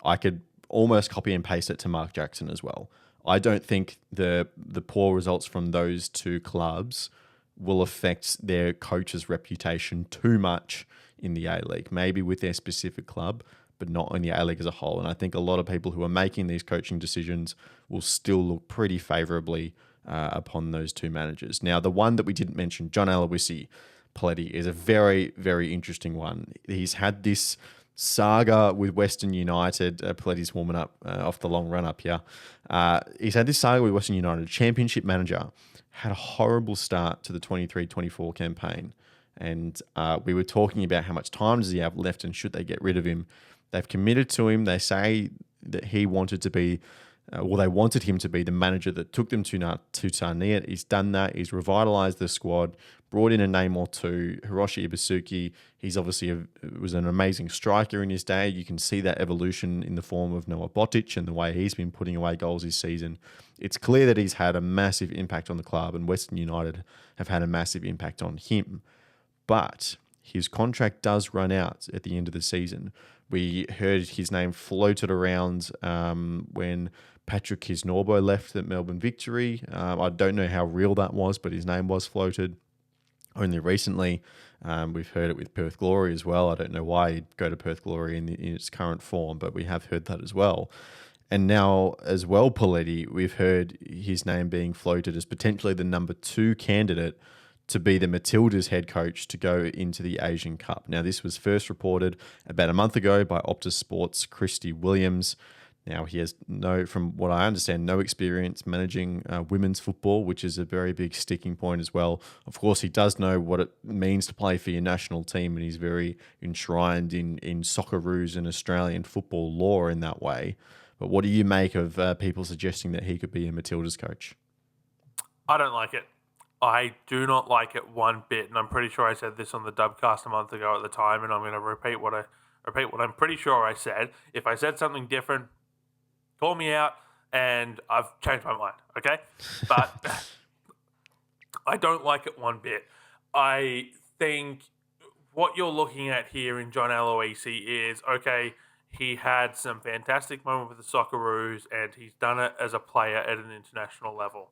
I could almost copy and paste it to Mark Jackson as well. I don't think the poor results from those two clubs will affect their coach's reputation too much in the A-League, maybe with their specific club, but not in the A-League as a whole. And I think a lot of people who are making these coaching decisions will still look pretty favourably upon those two managers. Now, the one that we didn't mention, John Aloisi Poletti, is a very, very interesting one. He's had this saga with Western United. Poletti's warming up off the long run up here. He's had this saga with Western United, championship manager, had a horrible start to the 23-24 campaign. And we were talking about how much time does he have left and should they get rid of him. They've committed to him. They say that he wanted to be, they wanted him to be the manager that took them to Tarniat. He's done that. He's revitalised the squad, brought in a name or two. Hiroshi Ibasuki, he's obviously was an amazing striker in his day. You can see that evolution in the form of Noah Botic and the way he's been putting away goals this season. It's clear that he's had a massive impact on the club, and Western United have had a massive impact on him. But his contract does run out at the end of the season. We heard his name floated around when Patrick Kisnorbo left at Melbourne Victory. I don't know how real that was, but his name was floated only recently. We've heard it with Perth Glory as well. I don't know why he'd go to Perth Glory in its current form, but we have heard that as well. And now as well, Poletti, we've heard his name being floated as potentially the number 2 candidate to be the Matildas head coach to go into the Asian Cup. Now, this was first reported about a month ago by Optus Sports' Christy Williams. Now, he has from what I understand, no experience managing women's football, which is a very big sticking point as well. Of course, he does know what it means to play for your national team, and he's very enshrined in Socceroos and Australian football law in that way. But what do you make of people suggesting that he could be a Matildas coach? I don't like it. I do not like it one bit, and I'm pretty sure I said this on the Dubcast a month ago at the time, and I'm going to repeat what I'm pretty sure I said. If I said something different, call me out, and I've changed my mind, okay? But I don't like it one bit. I think what you're looking at here in John Aloisi is, okay, he had some fantastic moments with the Socceroos, and he's done it as a player at an international level.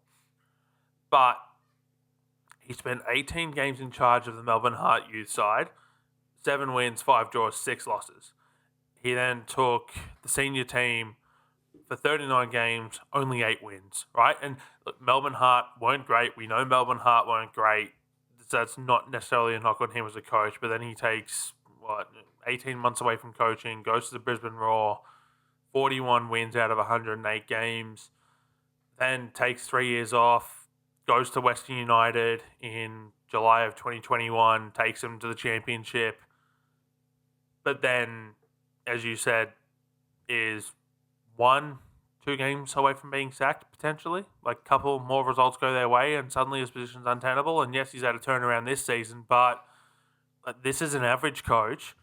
But he spent 18 games in charge of the Melbourne Heart youth side, 7 wins, 5 draws, 6 losses. He then took the senior team for 39 games, only 8 wins, right? And look, Melbourne Heart weren't great. We know Melbourne Heart weren't great. So that's not necessarily a knock on him as a coach, but then he takes, 18 months away from coaching, goes to the Brisbane Roar, 41 wins out of 108 games, then takes 3 years off, goes to Western United in July of 2021, takes them to the championship, but then, as you said, is 1-2 games away from being sacked, potentially. Like, a couple more results go their way, and suddenly his position's untenable. And yes, he's had a turnaround this season, but this is an average coach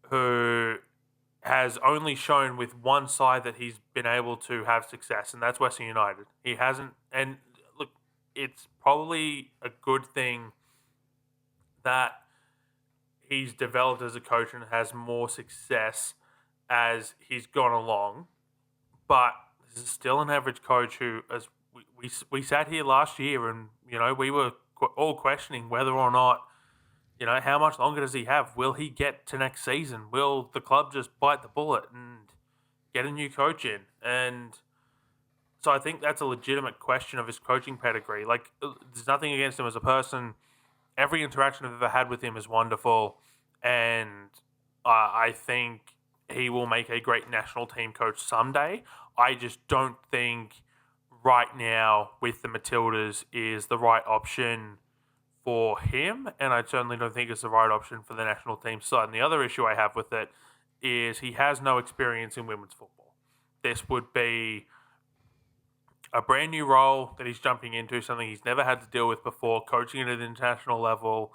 who has only shown with one side that he's been able to have success, and that's Western United. He hasn't, and look, it's probably a good thing that he's developed as a coach and has more success as he's gone along. But this is still an average coach who, as we sat here last year and, we were all questioning whether or not, how much longer does he have? Will he get to next season? Will the club just bite the bullet and get a new coach in? And so I think that's a legitimate question of his coaching pedigree. Like, there's nothing against him as a person. Every interaction I've ever had with him is wonderful. And I think he will make a great national team coach someday. I just don't think right now with the Matildas is the right option for him, and I certainly don't think it's the right option for the national team side. And the other issue I have with it is he has no experience in women's football. This would be a brand new role that he's jumping into, something he's never had to deal with before, coaching at an international level,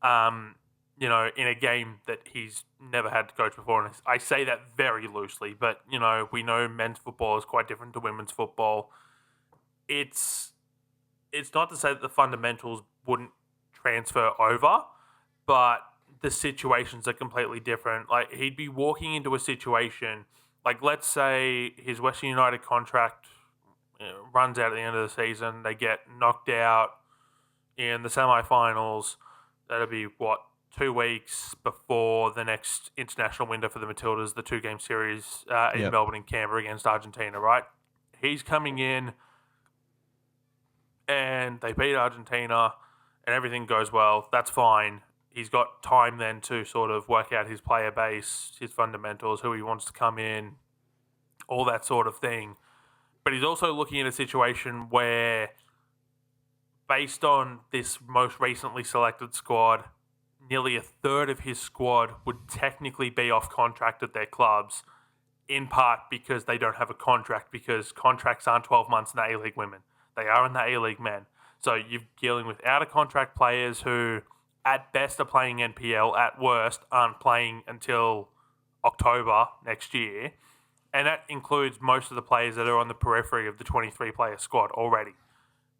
in a game that he's never had to coach before. And I say that very loosely, but, we know men's football is quite different to women's football. It's not to say that the fundamentals wouldn't transfer over, but the situations are completely different. Like, he'd be walking into a situation, like, let's say his Western United contract runs out at the end of the season. They get knocked out in the semi-finals. That'll be, 2 weeks before the next international window for the Matildas, the 2-game series in Melbourne and Canberra against Argentina, right? He's coming in and they beat Argentina and everything goes well. That's fine. He's got time then to sort of work out his player base, his fundamentals, who he wants to come in, all that sort of thing. But he's also looking at a situation where, based on this most recently selected squad, nearly a third of his squad would technically be off contract at their clubs, in part because they don't have a contract, because contracts aren't 12 months in the A-League women. They are in the A-League men. So you're dealing with out-of-contract players who, at best, are playing NPL, at worst, aren't playing until October next year. And that includes most of the players that are on the periphery of the 23-player squad already.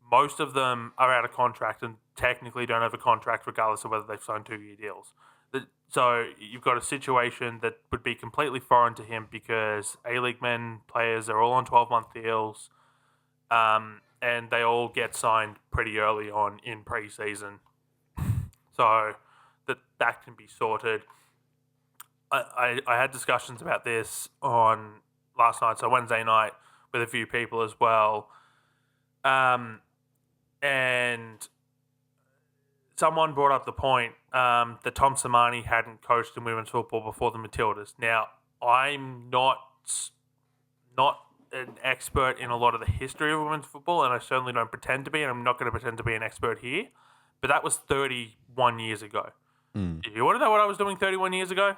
Most of them are out of contract and technically don't have a contract regardless of whether they've signed 2-year deals. So you've got a situation that would be completely foreign to him because A-League men players are all on 12-month deals, and they all get signed pretty early on in pre-season. So that can be sorted. I had discussions about this on last night, so Wednesday night, with a few people as well. And someone brought up the point that Tom Samani hadn't coached in women's football before the Matildas. Now, I'm not an expert in a lot of the history of women's football, and I certainly don't pretend to be, and I'm not going to pretend to be an expert here. But that was 31 years ago. If you want to know what I was doing 31 years ago,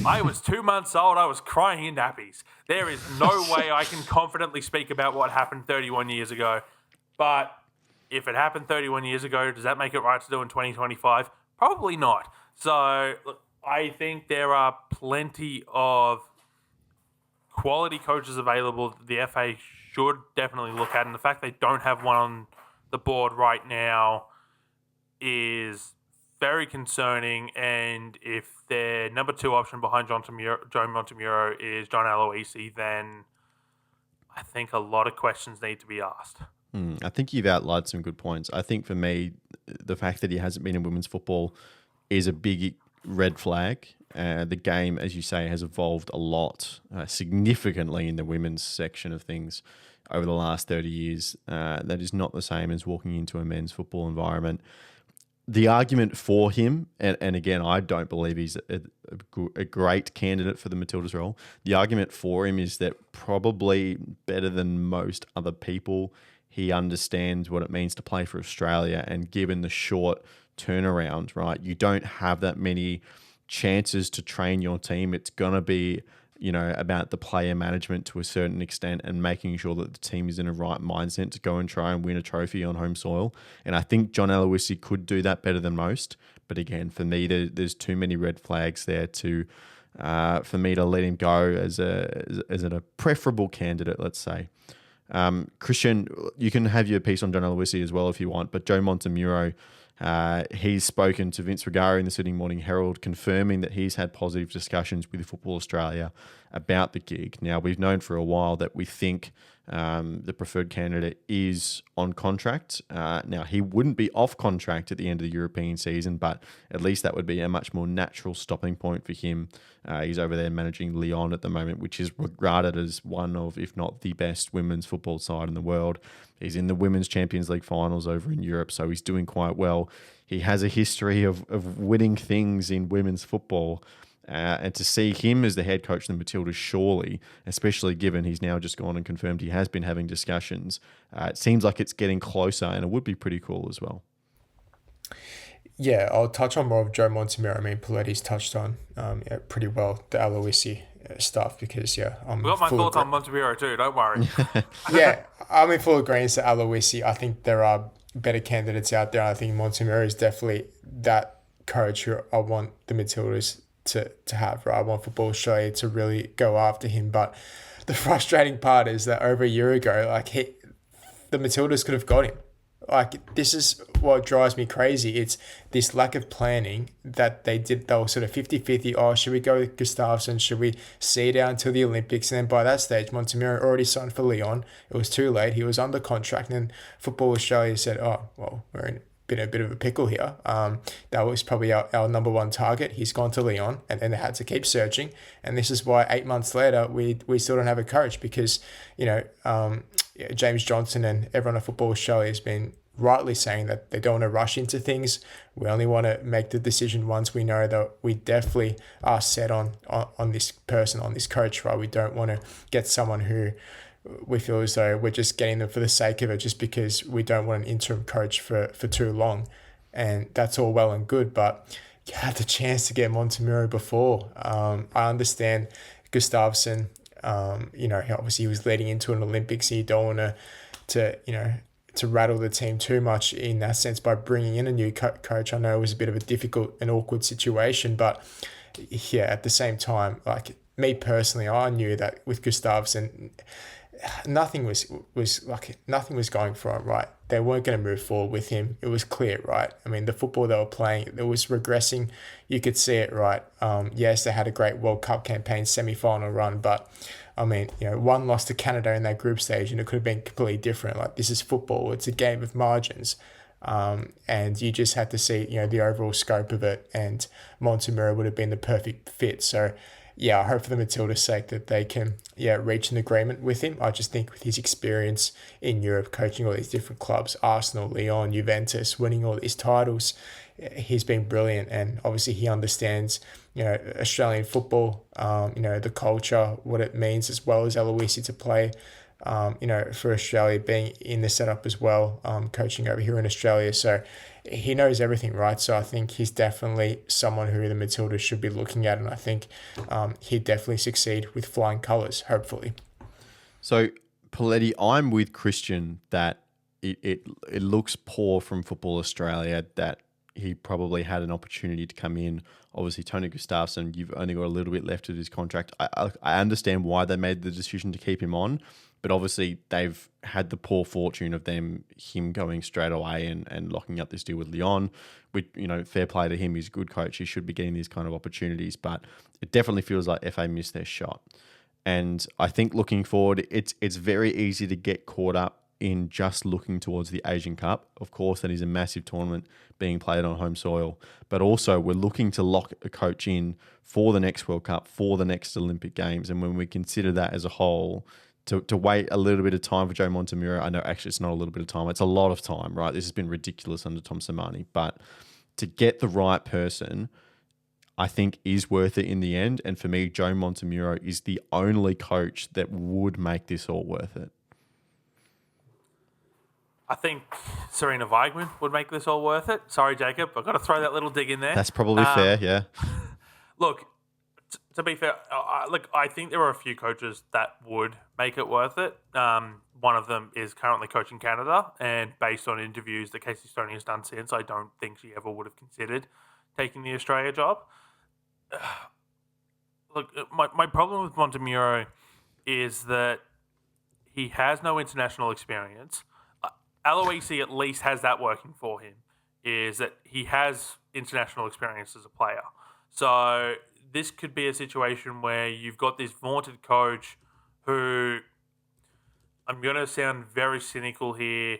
I was 2 months old. I was crying in nappies. There is no way I can confidently speak about what happened 31 years ago. But if it happened 31 years ago, does that make it right to do in 2025? Probably not. So look, I think there are plenty of quality coaches available that the FA should definitely look at. And the fact they don't have one on the board right now is very concerning. And if their number 2 option behind Joe Montemuro is John Aloisi, then I think a lot of questions need to be asked. I think you've outlined some good points. I think for me, the fact that he hasn't been in women's football is a big red flag. The game, as you say, has evolved a lot, significantly in the women's section of things over the last 30 years. That is not the same as walking into a men's football environment. The argument for him, and again, I don't believe he's a great candidate for the Matildas role. The argument for him is that probably better than most other people, he understands what it means to play for Australia. And given the short turnaround, right, you don't have that many chances to train your team. It's going to be, about the player management to a certain extent and making sure that the team is in a right mindset to go and try and win a trophy on home soil. And I think John Aloisi could do that better than most. But again, for me, there's too many red flags there for me to let him go as a preferable candidate, let's say. Christian, you can have your piece on John Aloisi as well if you want, but Joe Montemuro, he's spoken to Vince Regari in the Sydney Morning Herald, confirming that he's had positive discussions with Football Australia about the gig. Now, we've known for a while that we think the preferred candidate is on contract. Now, he wouldn't be off contract at the end of the European season, but at least that would be a much more natural stopping point for him. He's over there managing Lyon at the moment, which is regarded as one of, if not the best women's football side in the world. He's in the Women's Champions League finals over in Europe, so he's doing quite well. He has a history of winning things in women's football. And to see him as the head coach of the Matildas, surely, especially given he's now just gone and confirmed he has been having discussions, it seems like it's getting closer, and it would be pretty cool as well. Yeah, I'll touch on more of Joe Montemuro. I mean, Poletti's touched on pretty well the Aloisi stuff because, I've got my thoughts on Montemuro too, don't worry. Yeah, I'm in full agreement to Aloisi. I think there are better candidates out there. I think Montemuro is definitely that coach who I want the Matildas to have, right? I want Football Australia to really go after him. But the frustrating part is that over a year ago, the Matildas could have got him. Like, this is what drives me crazy. It's this lack of planning that they did. They were sort of 50-50. Oh, should we go with Gustafsson? Should we see it out until the Olympics? And then by that stage, Montemurro already signed for Lyon. It was too late. He was under contract. And then Football Australia said, oh, well, we're in a bit of a pickle here. That was probably our number one target. He's gone to Lyon, and then they had to keep searching. And this is why 8 months later, we still don't have a coach because, James Johnson and everyone at Football Australia has been rightly saying that they don't want to rush into things. We only want to make the decision once we know that we definitely are set on this person, on this coach, right? We don't want to get someone who we feel as though we're just getting them for the sake of it, just because we don't want an interim coach for too long. And that's all well and good, but you had the chance to get Montemurro before. I understand Gustafsson, obviously he was leading into an Olympics, so you don't want to rattle the team too much in that sense by bringing in a new coach. I know it was a bit of a difficult and awkward situation, but yeah, at the same time, like me personally, I knew that with Gustafsson, nothing was going for him, right? They weren't going to move forward with him. It was clear, right? I mean, the football they were playing, it was regressing. You could see it, right? Yes, they had a great World Cup campaign, semi-final run, but I mean, one loss to Canada in that group stage, and it could have been completely different. Like, this is football. It's a game of margins. And you just had to see, the overall scope of it, and Montemurro would have been the perfect fit. So, yeah, I hope for the Matildas' sake that they can, reach an agreement with him. I just think with his experience in Europe, coaching all these different clubs, Arsenal, Lyon, Juventus, winning all these titles, he's been brilliant. And obviously he understands, Australian football, the culture, what it means, as well as Aloisi to play, for Australia, being in the setup as well, coaching over here in Australia. So he knows everything, right? So I think he's definitely someone who the Matildas should be looking at, and I think he'd definitely succeed with flying colours, hopefully. So, Poletti, I'm with Christian that it looks poor from Football Australia that he probably had an opportunity to come in. Obviously, Tony Gustafsson, you've only got a little bit left of his contract. I understand why they made the decision to keep him on, but obviously they've had the poor fortune of him going straight away and locking up this deal with Lyon. With, fair play to him, he's a good coach. He should be getting these kind of opportunities, but it definitely feels like FA missed their shot. And I think looking forward, it's very easy to get caught up in just looking towards the Asian Cup. Of course, that is a massive tournament being played on home soil, but also we're looking to lock a coach in for the next World Cup, for the next Olympic Games. And when we consider that as a whole, to wait a little bit of time for Joe Montemurro, I know actually it's not a little bit of time, it's a lot of time, right? This has been ridiculous under Tom Samani, but to get the right person, I think is worth it in the end. And for me, Joe Montemurro is the only coach that would make this all worth it. I think Serena Weigman would make this all worth it. Sorry, Jacob, I've got to throw that little dig in there. That's probably fair, yeah. Look, to be fair, I think there are a few coaches that would make it worth it. One of them is currently coaching Canada, and based on interviews that Casey Stoney has done since, I don't think she ever would have considered taking the Australia job. Look, my problem with Montemurro is that he has no international experience. Aloisi at least has that working for him, is that he has international experience as a player. So this could be a situation where you've got this vaunted coach who, I'm going to sound very cynical here,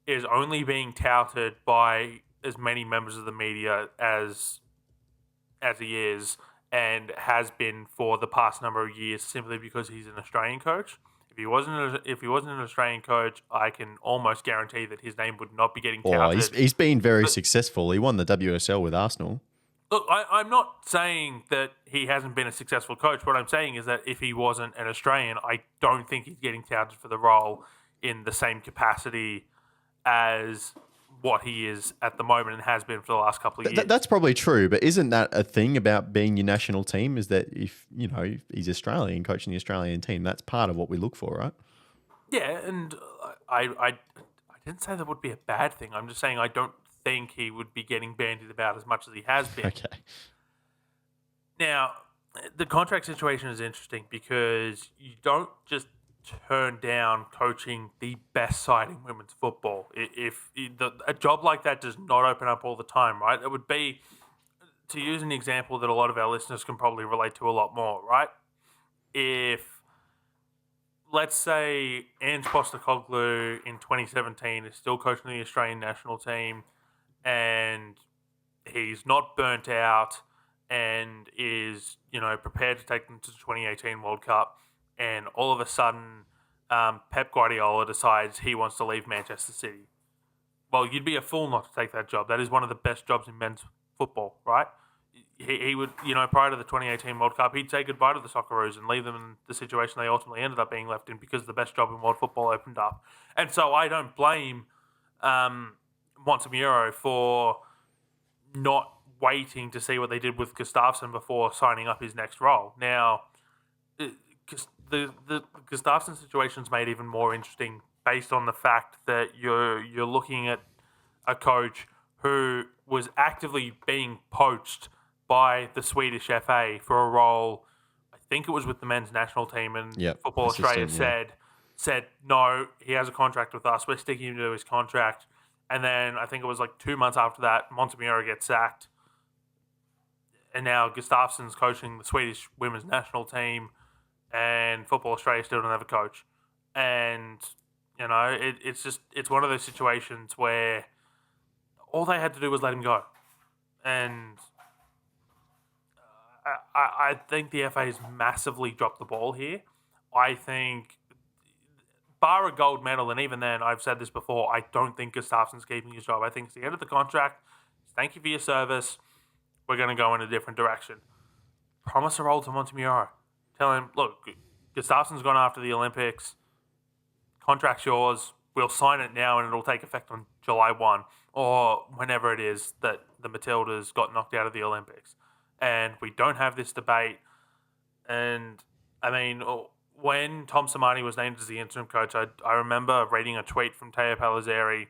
is only being touted by as many members of the media as he is, and has been for the past number of years, simply because he's an Australian coach. If he wasn't an Australian coach, I can almost guarantee that his name would not be getting touted. He's been very successful. He won the WSL with Arsenal. Look, I'm not saying that he hasn't been a successful coach. What I'm saying is that if he wasn't an Australian, I don't think he's getting touted for the role in the same capacity as what he is at the moment and has been for the last couple of years. That's probably true, but isn't that a thing about being your national team, is that if he's Australian, coaching the Australian team, that's part of what we look for, right? Yeah, and I didn't say that would be a bad thing. I'm just saying I don't think he would be getting bandied about as much as he has been. Okay. Now, the contract situation is interesting because you don't just turn down coaching the best side in women's football. If a job like that does not open up all the time, right? It would be, to use an example that a lot of our listeners can probably relate to a lot more, right? If, let's say, Ange Postecoglou in 2017 is still coaching the Australian national team and he's not burnt out and is, prepared to take them to the 2018 World Cup, and all of a sudden Pep Guardiola decides he wants to leave Manchester City. Well, you'd be a fool not to take that job. That is one of the best jobs in men's football, right? He would, prior to the 2018 World Cup, he'd say goodbye to the Socceroos and leave them in the situation they ultimately ended up being left in because the best job in world football opened up. And so I don't blame Montefiore for not waiting to see what they did with Gustafsson before signing up his next role. Now, the Gustafsson situation's made even more interesting based on the fact that you're looking at a coach who was actively being poached by the Swedish FA for a role. I think it was with the men's national team, and Football Australia said no, he has a contract with us. We're sticking him to his contract. And then I think it was like 2 months after that, Montefiore gets sacked. And now Gustafsson's coaching the Swedish women's national team, and Football Australia still don't have a coach. And, it's one of those situations where all they had to do was let him go. And I think the FA has massively dropped the ball here. I think, bar a gold medal, and even then, I've said this before, I don't think Gustafsson's keeping his job. I think it's the end of the contract. Thank you for your service. We're going to go in a different direction. Promise a role to Montefiore. Tell him, look, Gustafsson's gone after the Olympics. Contract's yours. We'll sign it now, and it'll take effect on July 1, or whenever it is that the Matildas got knocked out of the Olympics. And we don't have this debate. And, when Tom Samani was named as the interim coach, I remember reading a tweet from Teo Palazzeri,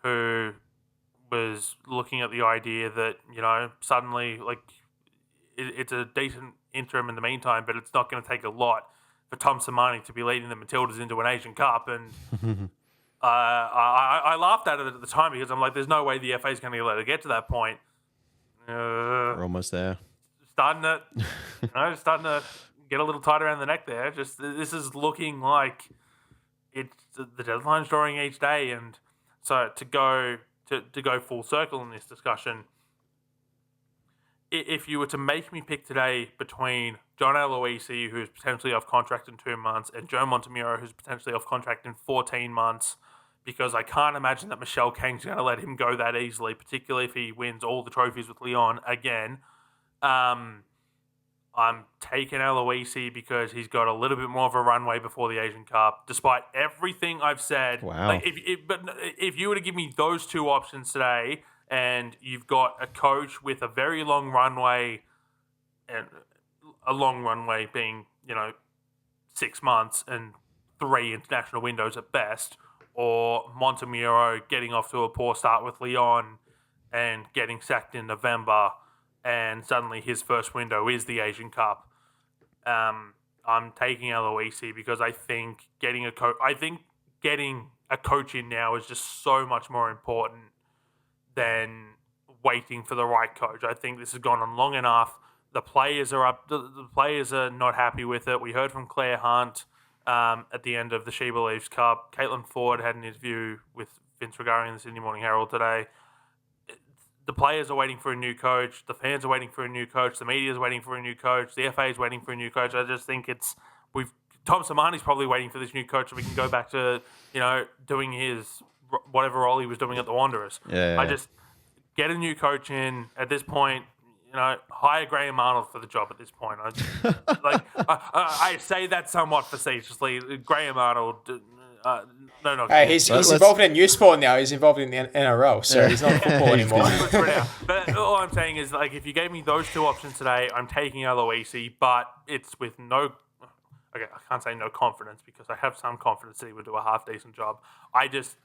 who was looking at the idea that, suddenly, it's a decent interim in the meantime, but it's not going to take a lot for Tom Samani to be leading the Matildas into an Asian Cup. And I laughed at it at the time because I'm like, there's no way the FA is going to let it get to that point. We're almost there. Starting to get a little tight around the neck there. Just, this is looking like it's the deadline's drawing each day, and so to go full circle in this discussion, if you were to make me pick today between John Aloisi, who's potentially off contract in 2 months, and Joe Montefiore, who's potentially off contract in 14 months, because I can't imagine that Michelle Kang's going to let him go that easily, particularly if he wins all the trophies with Lyon again. I'm taking Aloisi because he's got a little bit more of a runway before the Asian Cup, despite everything I've said. Wow. But if you were to give me those two options today, and you've got a coach with a very long runway, and a long runway being, 6 months and 3 international windows at best, or Montefiore getting off to a poor start with Lyon and getting sacked in November, and suddenly his first window is the Asian Cup. I'm taking Aloisi because I think getting a coach in now is just so much more important than waiting for the right coach. I think this has gone on long enough. The players are up. The players are not happy with it. We heard from Claire Hunt at the end of the She Believes Cup. Caitlin Ford had an interview with Vince Regari in the Sydney Morning Herald today. The players are waiting for a new coach. The fans are waiting for a new coach. The media is waiting for a new coach. The FA is waiting for a new coach. I just think Tom Samani's probably waiting for this new coach so we can go back to, doing his whatever role he was doing at the Wanderers. Yeah. I just get a new coach in at this point. Hire Graham Arnold for the job at this point. I say that somewhat facetiously. Graham Arnold. No. He's involved in new sport now. He's involved in the NRL, so he's not in football anymore. But all I'm saying is, if you gave me those two options today, I'm taking Aloisi, but it's with no. Okay, I can't say no confidence because I have some confidence that he would do a half decent job. Just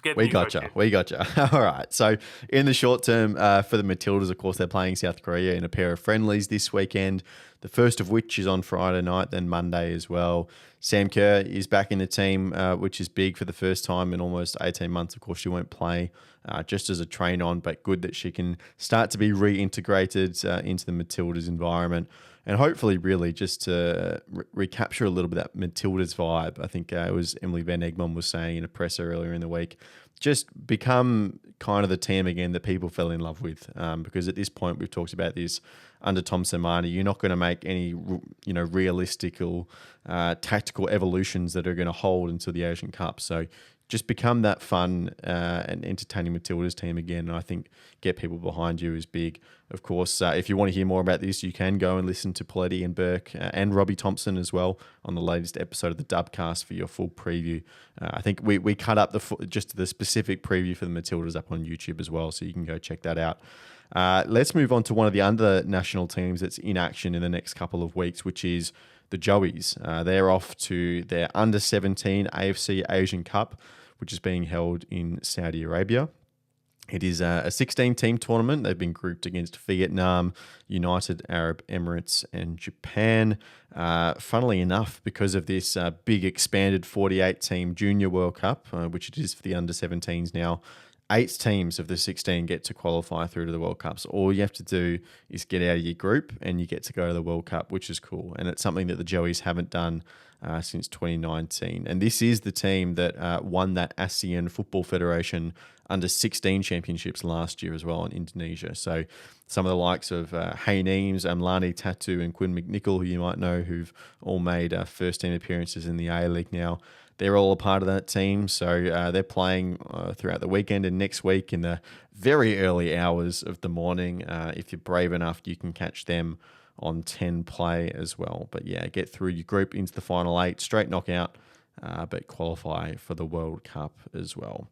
get. We gotcha. All right. So in the short term, for the Matildas, of course, they're playing South Korea in a pair of friendlies this weekend. The first of which is on Friday night, then Monday as well. Sam Kerr is back in the team, which is big for the first time in almost 18 months. Of course, she won't play just as a train-on, but good that she can start to be reintegrated into the Matildas environment. And hopefully, really, just to recapture a little bit of that Matildas vibe. I think it was Emily Van Egmond was saying in a presser earlier in the week, just become kind of the team again that people fell in love with. Because at this point, we've talked about this under Tom Samani, you're not going to make any, realistic or tactical evolutions that are going to hold until the Asian Cup. So just become that fun and entertaining Matildas team again. And I think get people behind you is big. Of course, if you want to hear more about this, you can go and listen to Poletti and Burke and Robbie Thompson as well on the latest episode of the Dubcast for your full preview. I think we cut up just the specific preview for the Matildas up on YouTube as well, so you can go check that out. Let's move on to one of the under national teams that's in action in the next couple of weeks, which is the Joeys. They're off to their under 17 AFC Asian Cup, which is being held in Saudi Arabia. It is a 16-team tournament. They've been grouped against Vietnam, United Arab Emirates, and Japan. Funnily enough, because of this big expanded 48-team Junior World Cup, which it is for the under-17s now, 8 teams of the 16 get to qualify through to the World Cup. So all you have to do is get out of your group and you get to go to the World Cup, which is cool. And it's something that the Joeys haven't done since 2019. And this is the team that won that ASEAN Football Federation under 16 championships last year as well in Indonesia. So some of the likes of Hay Neems, Amlani Tatu and Quinn McNichol, who you might know, who've all made first team appearances in the A-League now, they're all a part of that team. So they're playing throughout the weekend and next week in the very early hours of the morning. If you're brave enough, you can catch them on 10 play as well. But yeah, get through your group into the final 8, straight knockout, but qualify for the World Cup as well.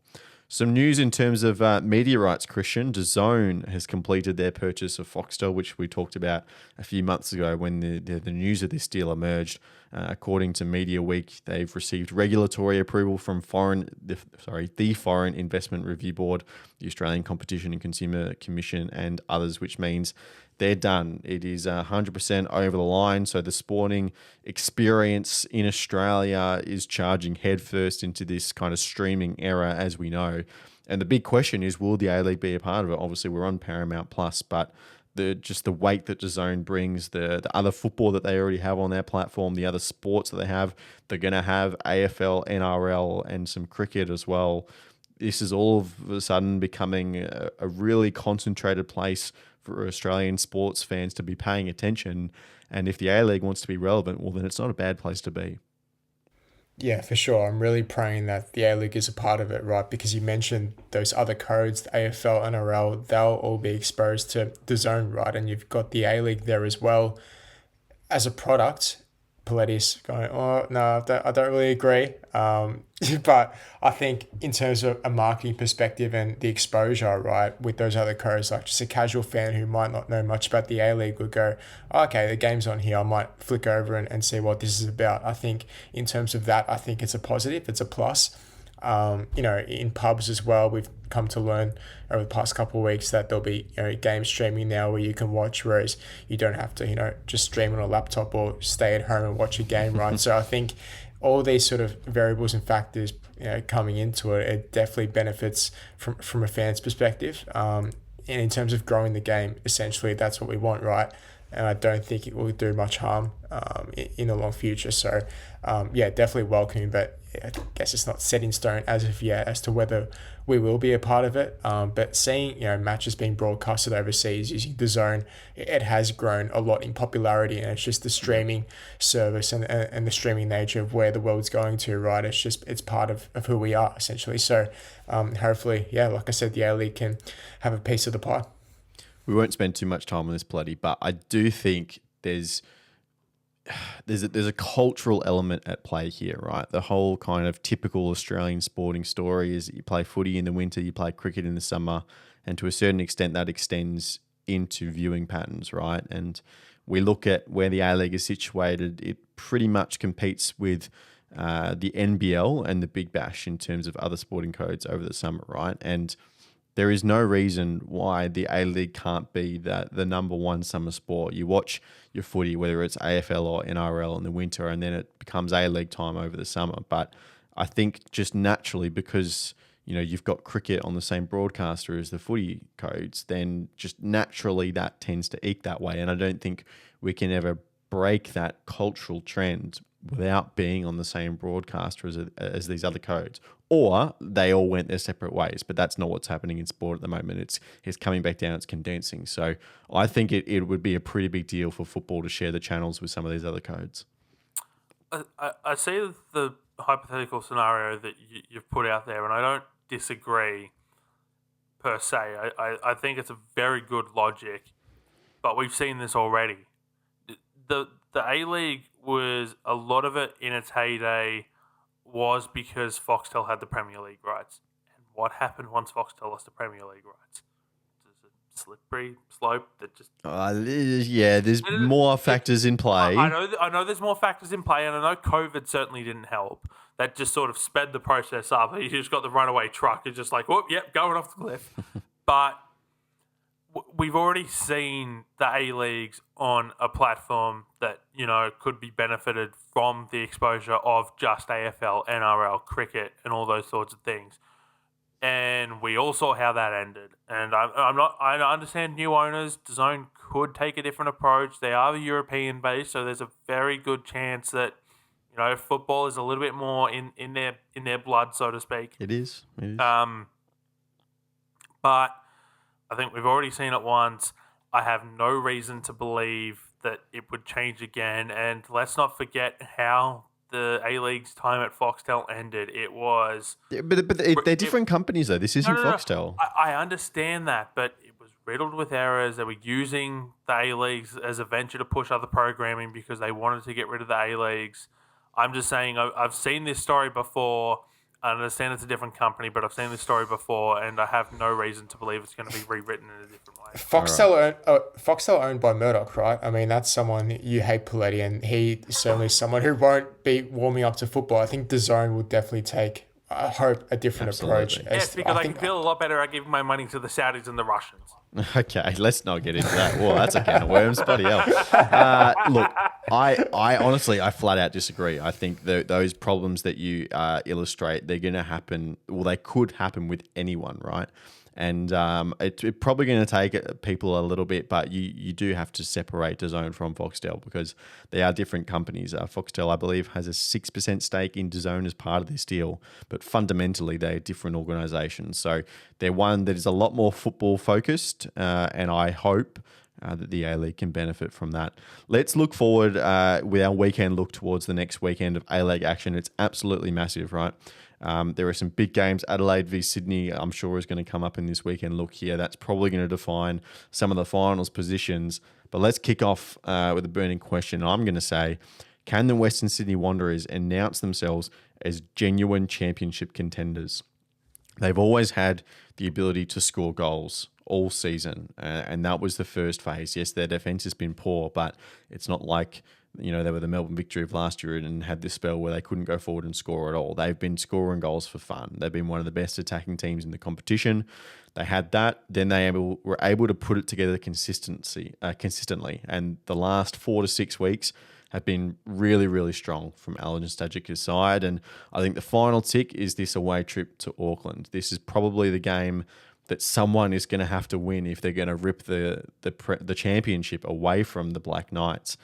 Some news in terms of media rights, Christian. DAZN has completed their purchase of Foxtel, which we talked about a few months ago when the news of this deal emerged. According to Media Week, they've received regulatory approval from the Foreign Investment Review Board, the Australian Competition and Consumer Commission, and others, which means they're done. It is 100% over the line. So the sporting experience in Australia is charging headfirst into this kind of streaming era, as we know. And the big question is, will the A-League be a part of it? Obviously, we're on Paramount Plus, but the weight that DAZN brings, the other football that they already have on their platform, the other sports that they have, they're going to have AFL, NRL, and some cricket as well. This is all of a sudden becoming a really concentrated place for Australian sports fans to be paying attention. And if the A-League wants to be relevant, well, then it's not a bad place to be. Yeah, for sure. I'm really praying that the A-League is a part of it, right? Because you mentioned those other codes, the AFL, NRL, they'll all be exposed to DAZN, right? And you've got the A-League there as well. As a product, Poletti's going, oh, no, I don't really agree. But I think in terms of a marketing perspective and the exposure, right, with those other codes, like just a casual fan who might not know much about the A-League would go, oh, okay, the game's on here. I might flick over and see what this is about. I think in terms of that, I think it's a positive. It's a plus. In pubs as well, we've come to learn over the past couple of weeks that there'll be game streaming now where you can watch, whereas you don't have to just stream on a laptop or stay at home and watch a game, right? So I think all these sort of variables and factors coming into it, it definitely benefits from a fan's perspective. And in terms of growing the game, essentially that's what we want, right? And I don't think it will do much harm in the long future. So definitely welcoming, but I guess it's not set in stone as of yet as to whether we will be a part of it. But seeing matches being broadcasted overseas using DAZN, it has grown a lot in popularity, and it's just the streaming service and the streaming nature of where the world's going to, right? It's part of who we are essentially. So hopefully, like I said, the A-League can have a piece of the pie. We won't spend too much time on this, Poletti, but I do think there's a cultural element at play here, right? The whole kind of typical Australian sporting story is you play footy in the winter, you play cricket in the summer, and to a certain extent that extends into viewing patterns, right? And we look at where the A-League is situated, it pretty much competes with the NBL and the Big Bash in terms of other sporting codes over the summer, right? And There is no reason why the A-League can't be the number one summer sport. You watch your footy, whether it's AFL or NRL in the winter, and then it becomes A-League time over the summer. But I think just naturally, because you've got cricket on the same broadcaster as the footy codes, then just naturally that tends to eke that way. And I don't think we can ever break that cultural trend without being on the same broadcaster as these other codes, or they all went their separate ways. But that's not what's happening in sport at the moment. It's coming back down, it's condensing. So I think it would be a pretty big deal for football to share the channels with some of these other codes. I see the hypothetical scenario that you've put out there, and I don't disagree per se. I think it's a very good logic, but we've seen this already. The A-League was, a lot of it in its heyday was because Foxtel had the Premier League rights. And what happened once Foxtel lost the Premier League rights? There's a slippery slope that just... there's more factors in play. I know there's more factors in play, and I know COVID certainly didn't help. That just sort of sped the process up. You just got the runaway truck. It's just like, whoop, yep, going off the cliff. But we've already seen the A-Leagues on a platform that, could be benefited from the exposure of just AFL, NRL, cricket, and all those sorts of things. And we all saw how that ended. And I understand new owners, DAZN could take a different approach. They are European based, so there's a very good chance that, football is a little bit more in their blood, so to speak. It is. But I think we've already seen it once. I have no reason to believe that it would change again. And let's not forget how the A-League's time at Foxtel ended. It was... But they're different companies, though. This isn't Foxtel. No. I understand that, but it was riddled with errors. They were using the A-Leagues as a venture to push other programming because they wanted to get rid of the A-Leagues. I'm just saying, I've seen this story before. I understand it's a different company, but I've seen this story before, and I have no reason to believe it's going to be rewritten in a different way. Foxtel owned by Murdoch, right? I mean, that's someone you hate, Poletti, and he's certainly someone who won't be warming up to football. I think DAZN will definitely take, I hope, a different approach. Yes, because I can feel a lot better at giving my money to the Saudis and the Russians. Okay, let's not get into that. Well, that's a can of worms, bloody hell. Look, I honestly, I flat out disagree. I think those problems that you illustrate, they're going to happen, well, they could happen with anyone, right? And it's probably going to take people a little bit, but you do have to separate DAZN from Foxtel because they are different companies. Foxtel, I believe, has a 6% stake in DAZN as part of this deal, but fundamentally they're different organisations. So they're one that is a lot more football focused, and I hope that the A-League can benefit from that. Let's look forward with our weekend look towards the next weekend of A-League action. It's absolutely massive, right? There are some big games. Adelaide v Sydney, I'm sure, is going to come up in this weekend look here. That's probably going to define some of the finals positions. But let's kick off with a burning question. I'm going to say, can the Western Sydney Wanderers announce themselves as genuine championship contenders? They've always had the ability to score goals all season, and that was the first phase. Yes, their defence has been poor, but it's not like they were the Melbourne Victory of last year and had this spell where they couldn't go forward and score at all. They've been scoring goals for fun. They've been one of the best attacking teams in the competition. They had that. Then they were able to put it together consistently. And the last 4 to 6 weeks have been really, really strong from Alan Stajic's side. And I think the final tick is this away trip to Auckland. This is probably the game that someone is going to have to win if they're going to rip the championship away from the Black Knights.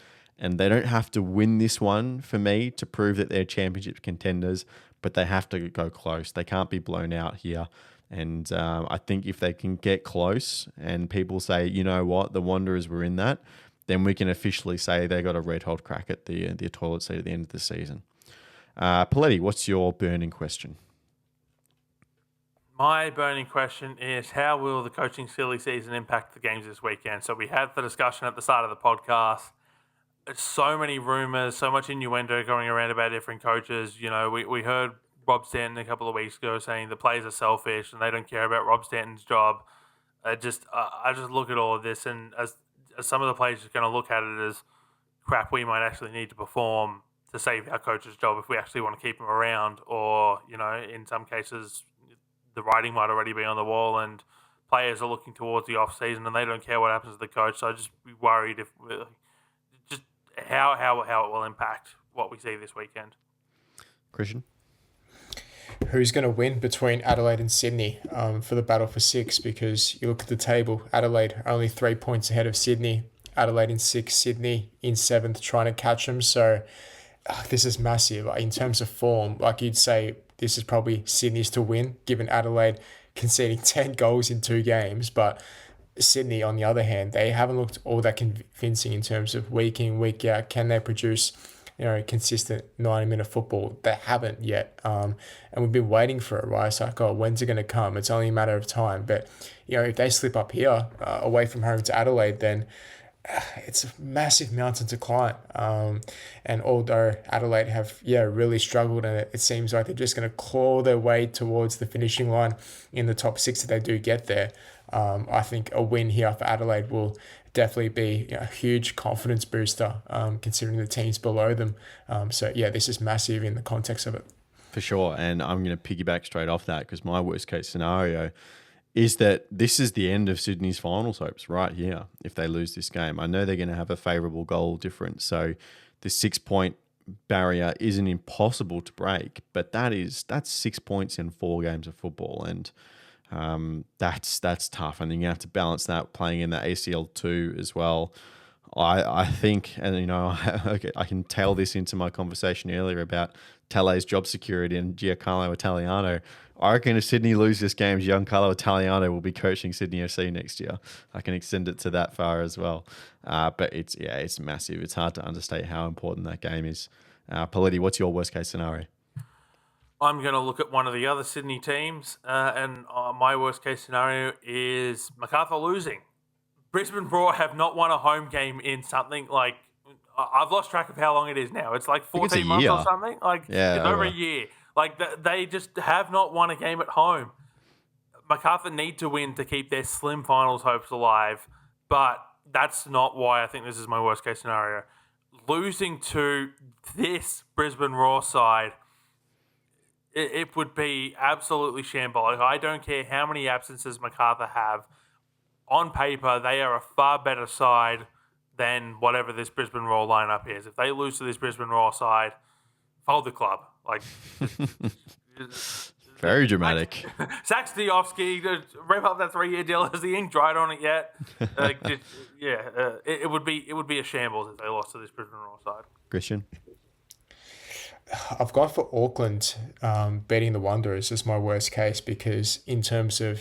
And they don't have to win this one for me to prove that they're championship contenders, but they have to go close. They can't be blown out here. And I think if they can get close and people say, you know what, the Wanderers were in that, then we can officially say they got a red hot crack at the toilet seat at the end of the season. Poletti, what's your burning question? My burning question is, how will the coaching silly season impact the games this weekend? So we had the discussion at the start of the podcast. So many rumours, so much innuendo going around about different coaches. We heard Rob Stanton a couple of weeks ago saying the players are selfish and they don't care about Rob Stanton's job. I just look at all of this, and as some of the players are going to look at it as crap, we might actually need to perform to save our coach's job if we actually want to keep him around, or in some cases the writing might already be on the wall and players are looking towards the off season and they don't care what happens to the coach. So I just be worried if just how it will impact what we see this weekend. Christian? Who's going to win between Adelaide and Sydney for the battle for 6? Because you look at the table, Adelaide only 3 points ahead of Sydney. Adelaide in 6th, Sydney in 7th, trying to catch them. So this is massive. In terms of form, like you'd say, this is probably Sydney's to win, given Adelaide conceding 10 goals in 2 games. But Sydney, on the other hand, they haven't looked all that convincing in terms of week in, week out. Can they produce consistent 90-minute football? They haven't yet. And we've been waiting for it, right? It's like, when's it going to come? It's only a matter of time. But, if they slip up here, away from home to Adelaide, then it's a massive mountain to climb. And although Adelaide have, really struggled, and it seems like they're just going to claw their way towards the finishing line in the top 6 if they do get there, I think a win here for Adelaide will definitely be a huge confidence booster, considering the teams below them. This is massive in the context of it. For sure. And I'm going to piggyback straight off that, because my worst case scenario is that this is the end of Sydney's finals hopes right here if they lose this game. I know they're going to have a favourable goal difference, so the 6-point barrier isn't impossible to break, but that's 6 points in 4 games of football, and that's tough. And then you have to balance that playing in the ACL too as well. I think, and I can tail this into my conversation earlier about Tale's job security and Giancarlo Italiano. I reckon if Sydney lose this game, Giancarlo Italiano will be coaching Sydney FC next year. I can extend it to that far as well. But it's massive. It's hard to understate how important that game is. Poletti, what's your worst case scenario? I'm going to look at one of the other Sydney teams, and my worst case scenario is Macarthur losing. Brisbane Roar have not won a home game in something like, I've lost track of how long it is now. It's like 14 months or something. It's over a year. They just have not won a game at home. Macarthur need to win to keep their slim finals hopes alive, but that's not why I think this is my worst case scenario. Losing to this Brisbane Roar side, it would be absolutely shambolic. I don't care how many absences Macarthur have. On paper, they are a far better side than whatever this Brisbane Roar lineup is. If they lose to this Brisbane Roar side, fold the club. Very dramatic. Sax Diofsky, wrap up that 3-year deal. Has the ink dried on it yet? It would be a shambles if they lost to this Brisbane Roar side. Christian? I've gone for Auckland beating the Wanderers as my worst case, because in terms of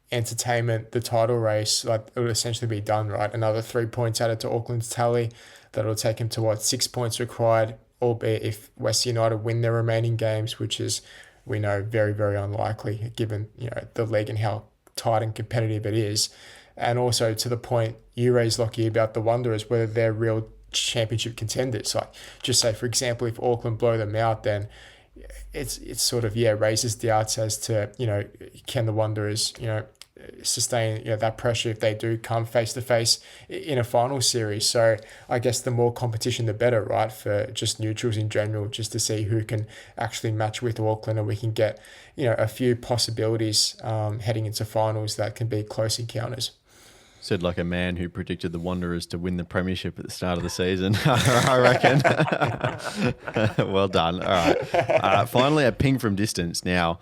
entertainment, the title race, it would essentially be done, right? Another 3 points added to Auckland's tally. That'll take him to 6 points required, albeit if West United win their remaining games, which is, we know, very, very unlikely given the league and how tight and competitive it is. And also to the point you raised, Lockie, about the Wanderers, whether they're real championship contenders. Just say, for example, if Auckland blow them out, then it's sort of raises doubts as to can the Wanderers sustain that pressure if they do come face to face in a final series. So I guess the more competition the better, right, for just neutrals in general, just to see who can actually match with Auckland, and we can get a few possibilities heading into finals that can be close encounters. Said like a man who predicted the Wanderers to win the premiership at the start of the season, I reckon. Well done. All right. Finally, a ping from distance. Now,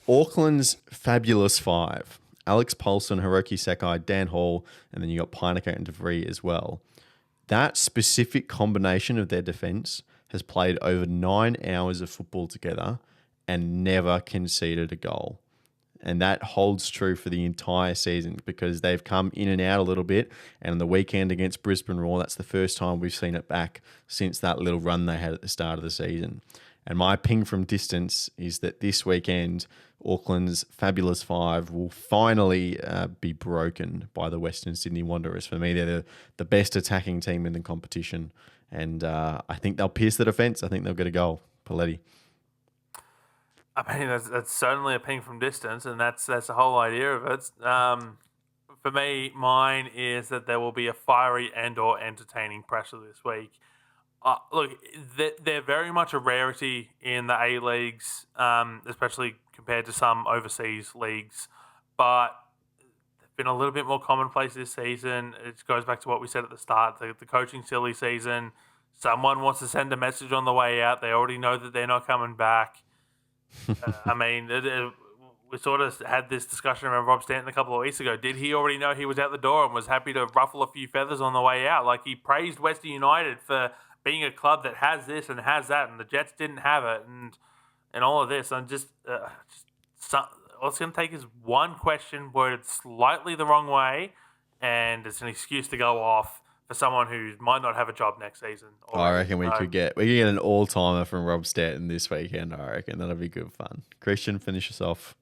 Auckland's fabulous 5. Alex Paulson, Hiroki Sekai, Dan Hall, and then you got Pinnaker and DeVries as well. That specific combination of their defence has played over 9 hours of football together and never conceded a goal. And that holds true for the entire season, because they've come in and out a little bit. And on the weekend against Brisbane Roar, that's the first time we've seen it back since that little run they had at the start of the season. And my ping from distance is that this weekend, Auckland's fabulous 5 will finally be broken by the Western Sydney Wanderers. For me, they're the best attacking team in the competition. And I think they'll pierce the defence. I think they'll get a goal. Poletti. I mean, that's certainly a ping from distance, and that's the whole idea of it. For me, mine is that there will be a fiery and/or entertaining pressure this week. Look, they're very much a rarity in the A-leagues, especially compared to some overseas leagues. But been a little bit more commonplace this season. It goes back to what we said at the start, the coaching silly season. Someone wants to send a message on the way out. They already know that they're not coming back. I mean, we sort of had this discussion around Rob Stanton a couple of weeks ago. Did he already know he was out the door and was happy to ruffle a few feathers on the way out? Like, he praised Western United for being a club that has this and has that, and the Jets didn't have it, and all of this. I'm all it's going to take is one question worded slightly the wrong way, and it's an excuse to go off for someone who might not have a job next season. I reckon we could get an all-timer from Rob Stanton this weekend. I reckon that'll be good fun. Christian, finish us off.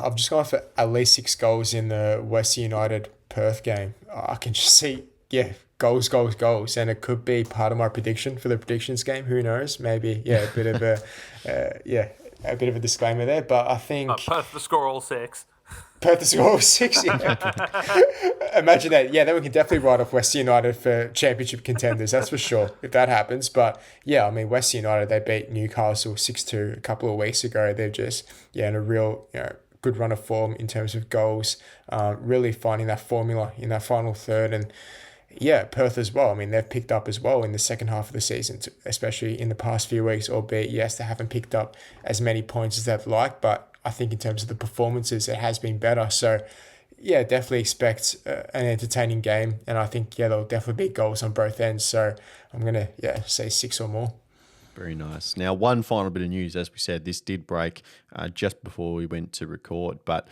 I've just gone for at least 6 goals in the Western United Perth game. I can just see, goals, and it could be part of my prediction for the predictions game. Who knows? Maybe, a bit of a bit of a disclaimer there, but I think Perth to score all 6. Perth to score all 6. Yeah. Imagine that. Yeah, then we can definitely write off Western United for championship contenders. That's for sure if that happens. But yeah, I mean, Western United, they beat Newcastle 6-2 a couple of weeks ago. They're just in a real good run of form in terms of goals. Really finding that formula in that final third. And yeah, Perth as well. I mean, they've picked up as well in the second half of the season, especially in the past few weeks, albeit, yes, they haven't picked up as many points as they'd like, but I think in terms of the performances, it has been better. So, yeah, definitely expect an entertaining game, and I think, there'll definitely be goals on both ends. So I'm going to, say 6 or more. Very nice. Now, one final bit of news, as we said, this did break just before we went to record, but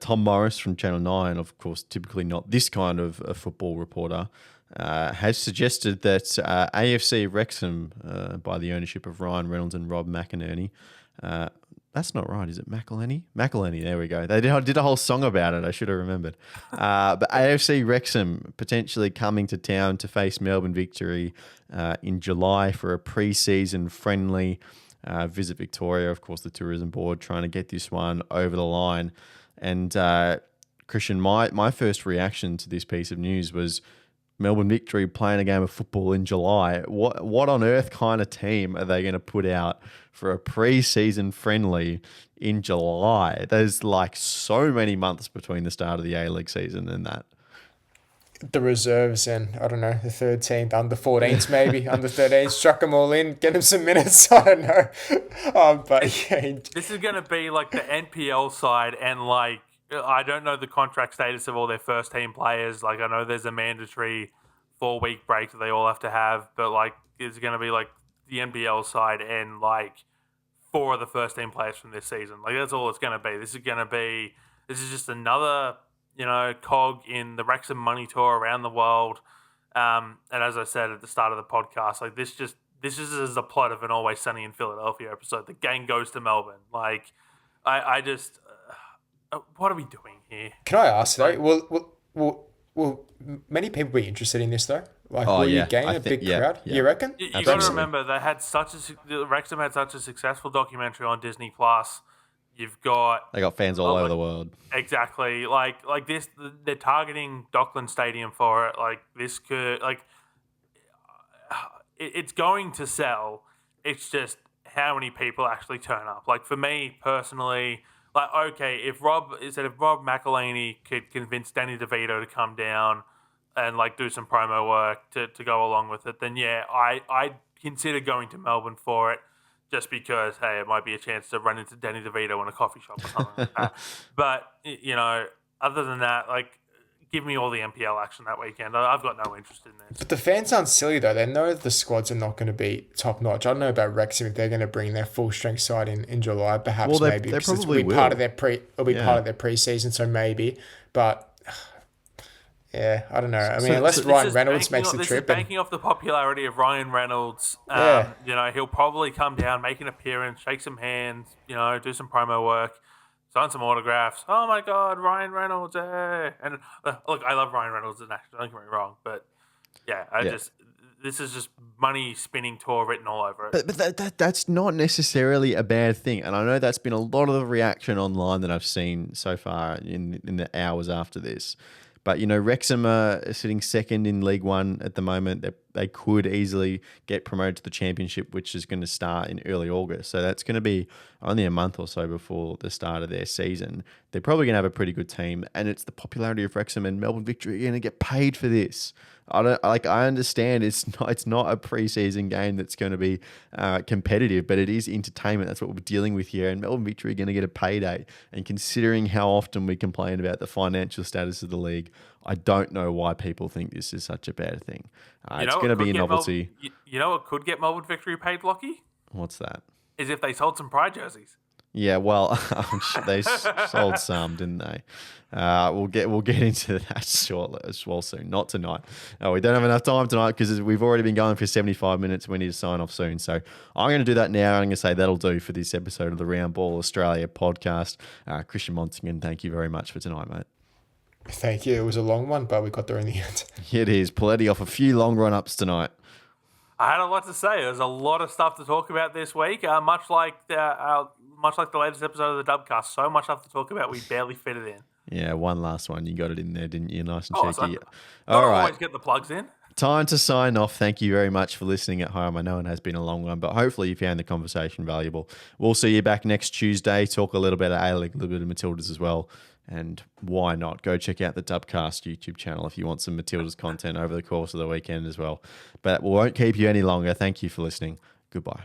Tom Morris from Channel 9, of course, typically not this kind of a football reporter, has suggested that AFC Wrexham, by the ownership of Ryan Reynolds and Rob McInerney, that's not right, is it McElhenney? McElhenney, there we go. They did a whole song about it, I should have remembered. But AFC Wrexham potentially coming to town to face Melbourne Victory in July for a pre-season friendly. Visit Victoria, of course, the tourism board trying to get this one over the line. And Christian, my first reaction to this piece of news was Melbourne Victory playing a game of football in July. What on earth kind of team are they going to put out for a pre-season friendly in July? There's like so many months between the start of the A-League season and that. The reserves and, I don't know, the third team, the under 14s maybe, under 13s, chuck them all in, get them some minutes, I don't know. This is going to be like the NPL side, and like, I don't know the contract status of all their first team players. Like, I know there's a mandatory 4-week break that they all have to have, but like, it's going to be like the NPL side and like 4 of the first team players from this season. Like, that's all it's going to be. This is just another, cog in the Wrexham money tour around the world. And as I said at the start of the podcast, like this is the plot of an Always Sunny in Philadelphia episode. The gang goes to Melbourne. Like, I just. What are we doing here? Can I ask though? Will many people be interested in this though? Like, will you gain a big crowd? Yeah. You reckon? You got to remember they had Wrexham had such a successful documentary on Disney Plus. They got fans all over the world. Exactly. Like this, they're targeting Dockland Stadium for it. Like, this could it's going to sell. It's just how many people actually turn up. Like, for me personally. Like, okay, if Rob McElhenney could convince Danny DeVito to come down and like do some promo work to go along with it, then yeah, I'd consider going to Melbourne for it, just because, hey, it might be a chance to run into Danny DeVito in a coffee shop or something like that. But, other than that, like, give me all the NPL action that weekend. I've got no interest in this. But the fans aren't silly, though. They know the squads are not going to be top-notch. I don't know about Wrexham if they're going to bring their full-strength side in July. Perhaps, maybe. They probably will. Part of their part of their pre-season, so maybe. But, yeah, I don't know. I mean, unless Ryan Reynolds makes the trip. This is banking off the popularity of Ryan Reynolds. He'll probably come down, make an appearance, shake some hands, do some promo work. Sign some autographs. Oh my God, Ryan Reynolds! And look, I love Ryan Reynolds as an actor. Don't get me wrong, but this is just money spinning tour written all over it. But that's not necessarily a bad thing, and I know that's been a lot of the reaction online that I've seen so far in the hours after this. But Wrexham are sitting second in League One at the moment. They're they could easily get promoted to the championship, which is going to start in early August. So that's going to be only a month or so before the start of their season. They're probably going to have a pretty good team, and it's the popularity of Wrexham and Melbourne Victory are going to get paid for this. I understand it's not a preseason game that's going to be competitive, but it is entertainment. That's what we're dealing with here, and Melbourne Victory are going to get a payday. And considering how often we complain about the financial status of the league, I don't know why people think this is such a bad thing. It's going to be a novelty. You know what could get Melbourne Victory paid, Lockie? What's that? Is if they sold some Pride jerseys. Yeah, well, they sold some, didn't they? We'll get into that shortly as well soon. Not tonight. No, we don't have enough time tonight because we've already been going for 75 minutes. We need to sign off soon. So I'm going to do that now. I'm going to say that'll do for this episode of the Round Ball Australia podcast. Christian Montegan, thank you very much for tonight, mate. Thank you. It was a long one, but we got there in the end. It is. Poletti off a few long run-ups tonight. I had a lot to say. There's a lot of stuff to talk about this week, much like the latest episode of the Dubcast. So much stuff to talk about, we barely fit it in. Yeah, one last one. You got it in there, didn't you? Nice and cheeky. So all right. Always get the plugs in. Time to sign off. Thank you very much for listening at home. I know it has been a long one, but hopefully you found the conversation valuable. We'll see you back next Tuesday. Talk a little bit of A-League, a little bit of Matildas as well. And why not? Go check out the Dubcast YouTube channel if you want some Matildas content over the course of the weekend as well. But we won't keep you any longer. Thank you for listening. Goodbye.